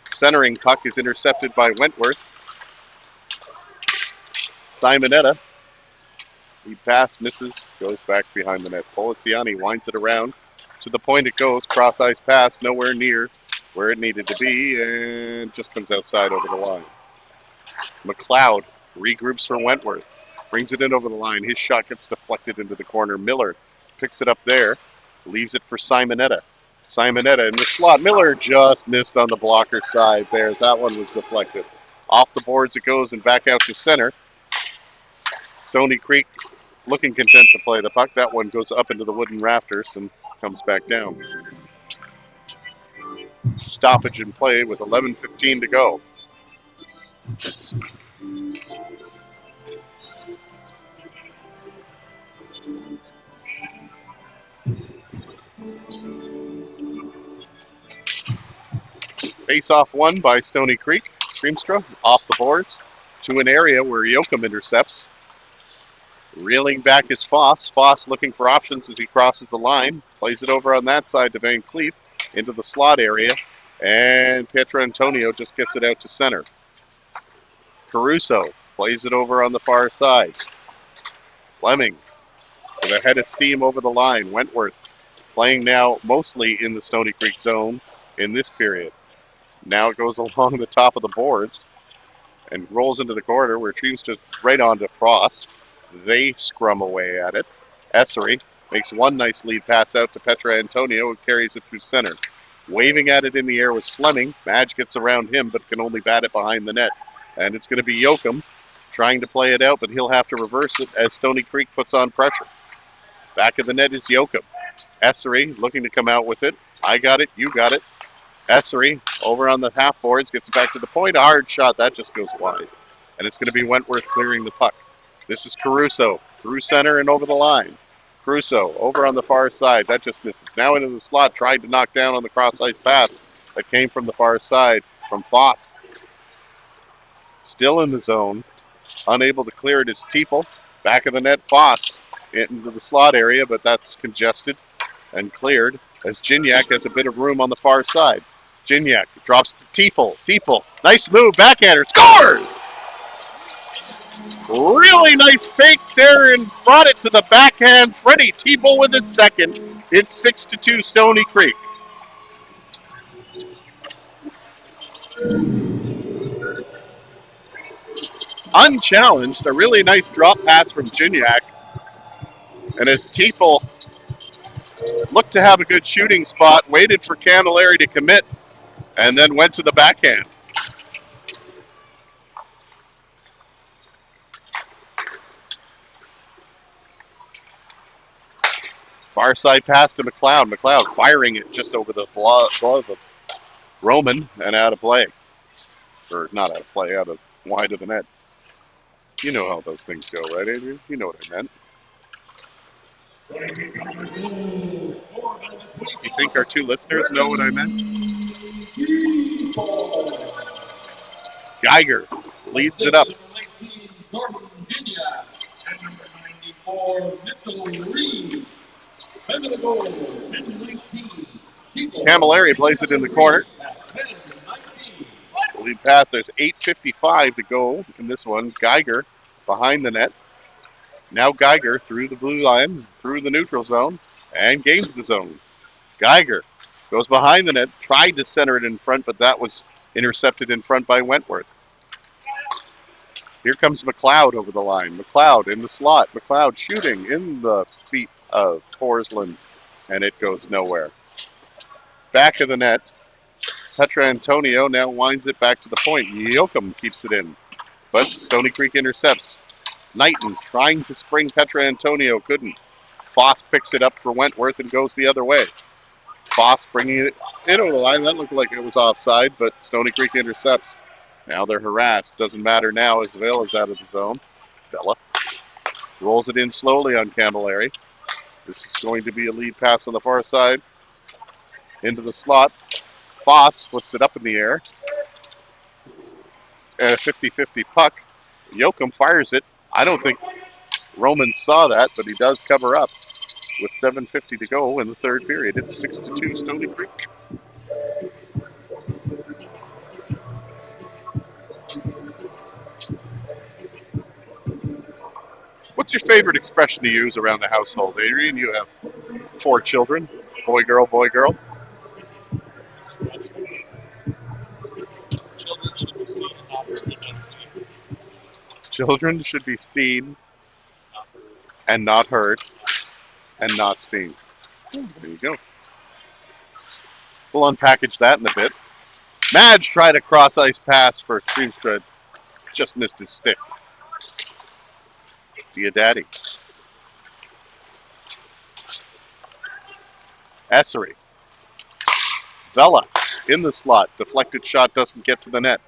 Centering puck is intercepted by Wentworth. Simonetta. Lead pass misses, goes back behind the net. Poliziani winds it around. To the point it goes, cross-ice pass, nowhere near where it needed to be, and just comes outside over the line. McLeod regroups for Wentworth. Brings it in over the line. His shot gets deflected into the corner. Miller picks it up there. Leaves it for Simonetta. Simonetta in the slot. Miller just missed on the blocker side there. That one was deflected. Off the boards it goes and back out to center. Stoney Creek looking content to play the puck. That one goes up into the wooden rafters and comes back down. Stoppage in play with 11:15 to go. Face-off won by Stoney Creek. Streamstra off the boards to an area where Yoakum intercepts. Reeling back is Foss. Foss looking for options as he crosses the line. Plays it over on that side to Van Cleef into the slot area. And Pietro Antonio just gets it out to center. Caruso plays it over on the far side. Fleming with a head of steam over the line. Wentworth playing now mostly in the Stoney Creek zone in this period. Now it goes along the top of the boards and rolls into the corner where Treves just right onto Frost. They scrum away at it. Essery makes one nice lead pass out to Petra Antonio who carries it through center. Waving at it in the air was Fleming. Madge gets around him but can only bat it behind the net. And it's going to be Yoakum trying to play it out, but he'll have to reverse it as Stoney Creek puts on pressure. Back of the net is Yoakum. Essery looking to come out with it. I got it, you got it. Essery over on the half boards, gets it back to the point. A hard shot, that just goes wide. And it's going to be Wentworth clearing the puck. This is Caruso through center and over the line. Caruso over on the far side, that just misses. Now into the slot, tried to knock down on the cross-ice pass that came from the far side from Foss. Still in the zone, unable to clear it is Teeple. Back of the net, Foss into the slot area, but that's congested and cleared as Gignac has a bit of room on the far side. Gignac drops to Teeple. Teeple, nice move, backhander, scores! Really nice fake there and brought it to the backhand. Freddie Teeple with his second. It's 6-2 Stoney Creek. Unchallenged, a really nice drop pass from Gignac. And as Teeple looked to have a good shooting spot, waited for Camilleri to commit, and then went to the backhand. Far side pass to McLeod. McLeod firing it just over the glove of Roman and out of play. Or not out of play, out of wide of the net. You know how those things go, right, Adrian? You know what I meant. You think our two listeners know what I meant? Geiger leads it up. Camilleri plays it in the corner. Lead pass. There's 8:55 to go in this one. Geiger behind the net. Now Geiger through the blue line, through the neutral zone, and gains the zone. Geiger goes behind the net, tried to center it in front, but that was intercepted in front by Wentworth. Here comes McLeod over the line. McLeod in the slot. McLeod shooting in the feet of Portland, and it goes nowhere. Back of the net. Petra Antonio now winds it back to the point. Yoakum keeps it in, but Stoney Creek intercepts. Knighton trying to spring Petra Antonio, couldn't. Foss picks it up for Wentworth and goes the other way. Foss bringing it in over the line. That looked like it was offside, but Stoney Creek intercepts. Now they're harassed. Doesn't matter now as Vela's out of the zone. Bella rolls it in slowly on Camilleri. This is going to be a lead pass on the far side. into the slot. Foss flips it up in the air. And a 50-50 puck. Yoakum fires it. I don't think Roman saw that, but he does cover up with 7:50 to go in the third period. It's 6-2 Stoney Creek. What's your favorite expression to use around the household, Adrian? You have 4 children. Boy, girl, boy, girl. Children should be seen and not heard, and not seen. Children should be seen and not heard and not seen. There you go. We'll unpackage that in a bit. Madge tried a cross-ice pass for Creamstra. Just missed his stick. Diodati. Essery. Vela in the slot. Deflected shot doesn't get to the net.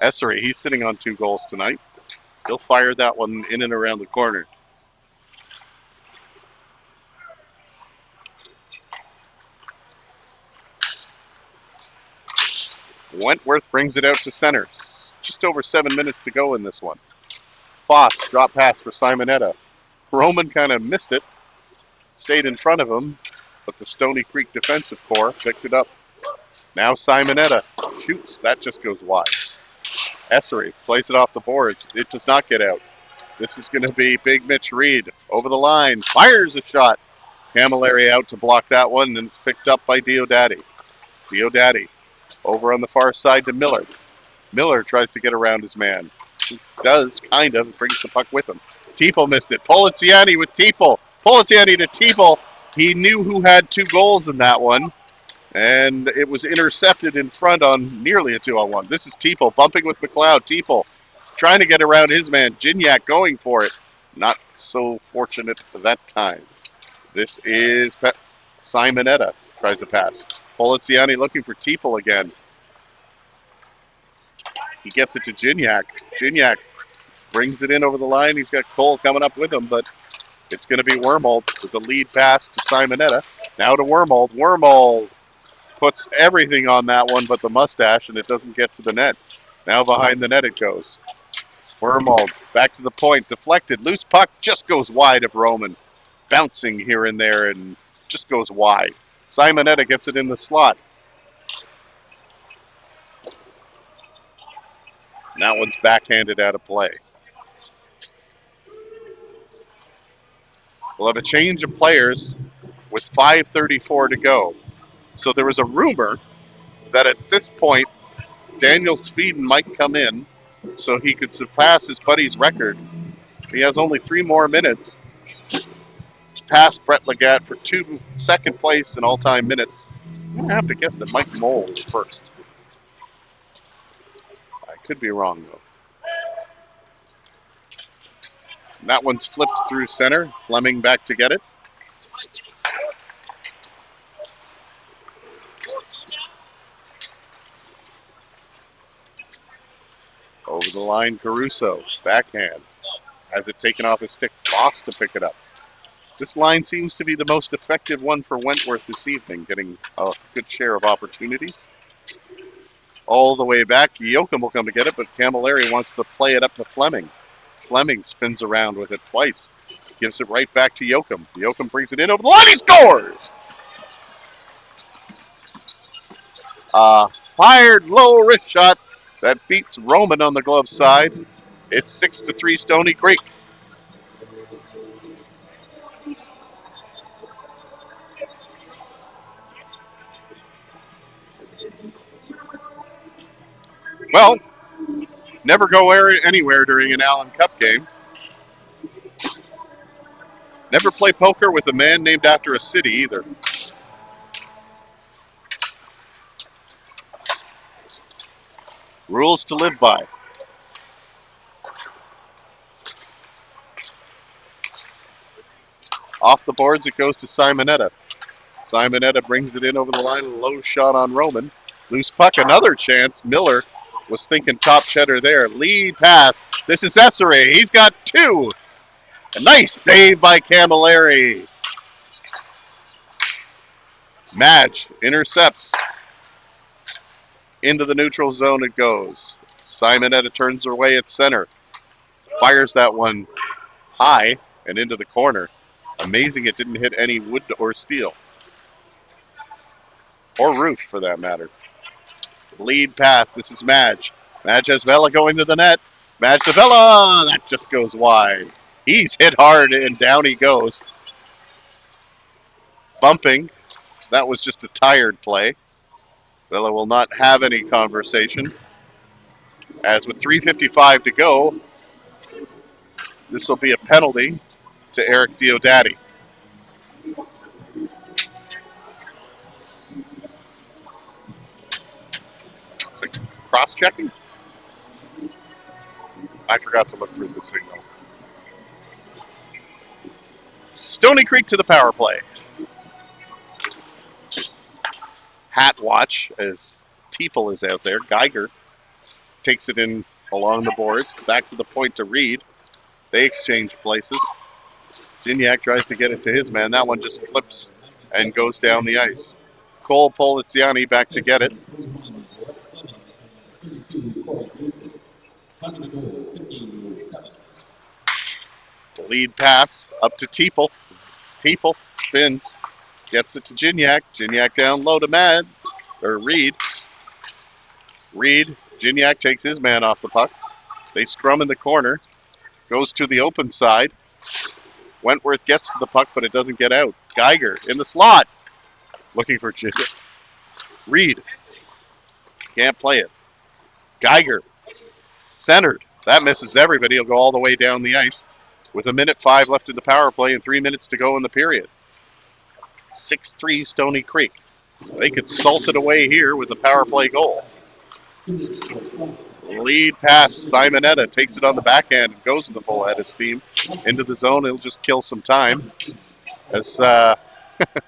Essery, he's sitting on 2 goals tonight. He'll fire that one in and around the corner. Wentworth brings it out to center. Just over 7 minutes to go in this one. Foss, drop pass for Simonetta. Roman kind of missed it. Stayed in front of him, but the Stoney Creek defensive core picked it up. Now Simonetta shoots. That just goes wide. Essery plays it off the boards. It does not get out. This is going to be Big Mitch Reed over the line. Fires a shot. Camilleri out to block that one, and it's picked up by Diodati. Diodati over on the far side to Miller. Miller tries to get around his man. He does, kind of. Brings the puck with him. Teeple missed it. Poliziani with Teeple. Poliziani to Teeple. He knew who had 2 goals in that one. And it was intercepted in front on nearly a 2-on-1. This is Teeple bumping with McLeod. Teeple trying to get around his man. Gignac going for it. Not so fortunate that time. This is Simonetta tries to pass. Poliziani looking for Teeple again. He gets it to Gignac. Gignac brings it in over the line. He's got Cole coming up with him, but it's going to be Wormold with the lead pass to Simonetta. Now to Wormold. Wormold puts everything on that one but the mustache, and it doesn't get to the net. Now behind the net it goes. Wormold back to the point. Deflected. Loose puck just goes wide of Roman. Bouncing here and there and just goes wide. Simonetta gets it in the slot. And that one's backhanded out of play. We'll have a change of players with 5:34 to go. So there was a rumor that at this point, Daniel Sweden might come in so he could surpass his buddy's record. He has only 3 more minutes to pass Brett Legatt for second place in all-time minutes. I'm going to have to guess that Mike Moll is first. I could be wrong, though. And that one's flipped through center. Fleming back to get it. Over the line, Caruso. Backhand. Has it taken off his stick. Foss to pick it up. This line seems to be the most effective one for Wentworth this evening, getting a good share of opportunities. All the way back, Yoakum will come to get it, but Camilleri wants to play it up to Fleming. Fleming spins around with it twice. Gives it right back to Yoakum. Yoakum brings it in over the line. He scores! Fired low wrist shot that beats Roman on the glove side. It's 6-3 Stoney Creek. Well, never go anywhere during an Allen Cup game. Never play poker with a man named after a city either. Rules to live by. Off the boards, it goes to Simonetta. Simonetta brings it in over the line. A low shot on Roman. Loose puck, another chance. Miller was thinking top cheddar there. Lead pass. This is Essery. He's got 2. A nice save by Camilleri. Madge intercepts. Into the neutral zone it goes. Simonetta turns away at center. Fires that one high and into the corner. Amazing it didn't hit any wood or steel. Or roof, for that matter. Lead pass. This is Madge. Madge has Vela going to the net. Madge to Vela. That just goes wide. He's hit hard and down he goes. Bumping. That was just a tired play. Vela will not have any conversation. As with 3:55 to go, this will be a penalty to Eric Diodati. It's like cross-checking. I forgot to look for the signal. Stoney Creek to the power play. Hat watch as Teeple is out there. Geiger takes it in along the boards. Back to the point to Reed. They exchange places. Gignac tries to get it to his man. That one just flips and goes down the ice. Cole Poliziani back to get it. Lead pass up to Teeple. Teeple spins. Gets it to Gignac. Gignac down low to Reed. Reed. Gignac takes his man off the puck. They scrum in the corner. Goes to the open side. Wentworth gets to the puck, but it doesn't get out. Geiger in the slot. Looking for Gignac. Reed. Can't play it. Geiger. Centered. That misses everybody. He'll go all the way down the ice. With 1:05 left in the power play and 3 minutes to go in the period. 6-3 Stoney Creek. They could salt it away here with a power play goal. Lead pass. Simonetta takes it on the backhand and goes with the full head of steam into the zone. It'll just kill some time as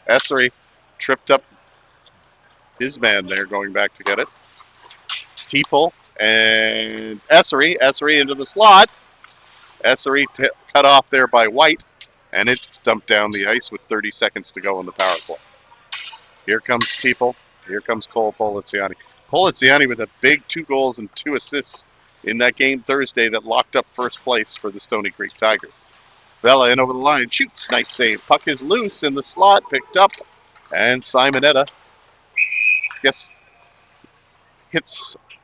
Essery tripped up his man there going back to get it. Teeple and Essery into the slot. Essery cut off there by White, and it's dumped down the ice with 30 seconds to go in the power play. Here comes Teeple. Here comes Cole Poliziani. Poliziani with a big 2 goals and 2 assists in that game Thursday that locked up first place for the Stoney Creek Tigers. Vela in over the line, shoots, nice save. Puck is loose in the slot, picked up, and Simonetta, hits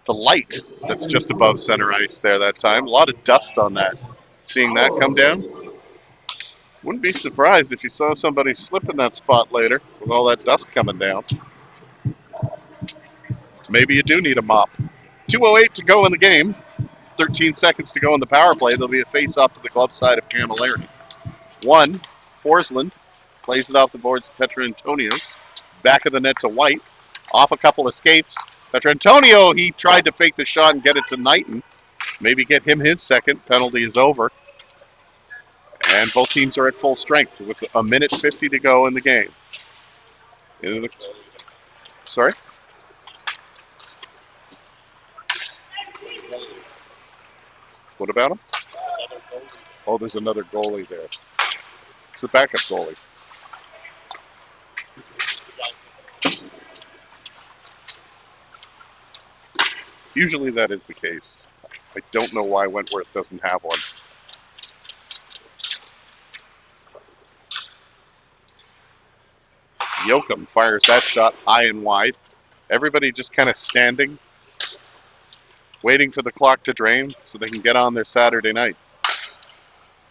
the light that's just above center ice there that time. A lot of dust on that. Seeing that come down. Wouldn't be surprised if you saw somebody slip in that spot later with all that dust coming down. Maybe you do need a mop. 2:08 to go in the game. 13 seconds to go in the power play. There'll be a face-off to the glove side of Camilleri. 1, Forsland plays it off the boards to Petrantonio. Back of the net to White. Off a couple of skates. Petrantonio, he tried to fake the shot and get it to Knighton. Maybe get him his second. Penalty is over. And both teams are at full strength with 1:50 to go in the game. Sorry? What about him? Oh, there's another goalie there. It's the backup goalie. Usually that is the case. I don't know why Wentworth doesn't have one. Yoakum fires that shot high and wide. Everybody just kind of standing, waiting for the clock to drain so they can get on their Saturday night.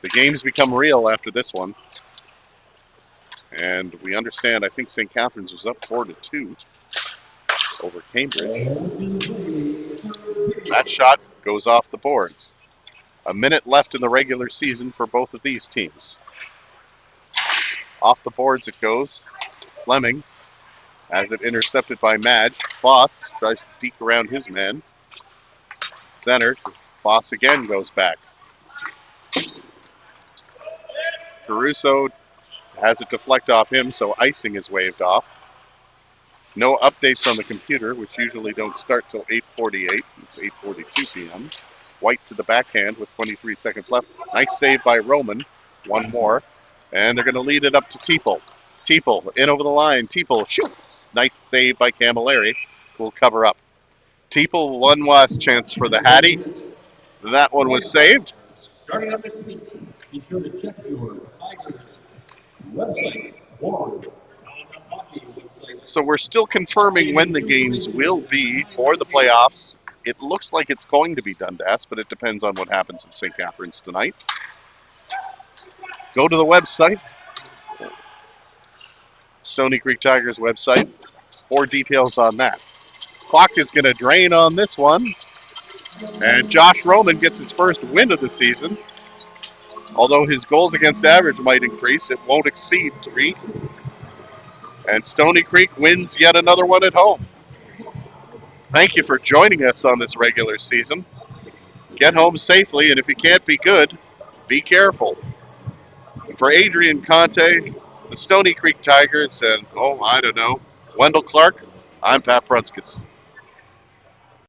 The games become real after this one. And we understand, I think St. Catharines was up 4-2 over Cambridge. That shot goes off the boards. 1 minute left in the regular season for both of these teams. Off the boards it goes. Fleming has it intercepted by Madge. Foss tries to deke around his man. Centered. Foss again goes back. Caruso has it deflect off him, so icing is waved off. No updates on the computer, which usually don't start till 8:48. It's 8:42 p.m. White to the backhand with 23 seconds left. Nice save by Roman. One more. And they're going to lead it up to Teeple. Teeple in over the line. Teeple shoots. Nice save by Camilleri. Will cover up. Teeple, one last chance for the Hattie. That one was saved. Starting up next week, be sure to check your Tigers website or hockey website. So we're still confirming when the games will be for the playoffs. It looks like it's going to be Dundas, but it depends on what happens in St. Catharines tonight. Go to the website, Stoney Creek Tigers website, for details on that. Clock is going to drain on this one. And Josh Roman gets his first win of the season. Although his goals against average might increase, it won't exceed 3. And Stoney Creek wins yet another one at home. Thank you for joining us on this regular season. Get home safely, and if you can't be good, be careful. For Adrian Conte, the Stoney Creek Tigers, and, I don't know, Wendell Clark, I'm Pat Prunskis.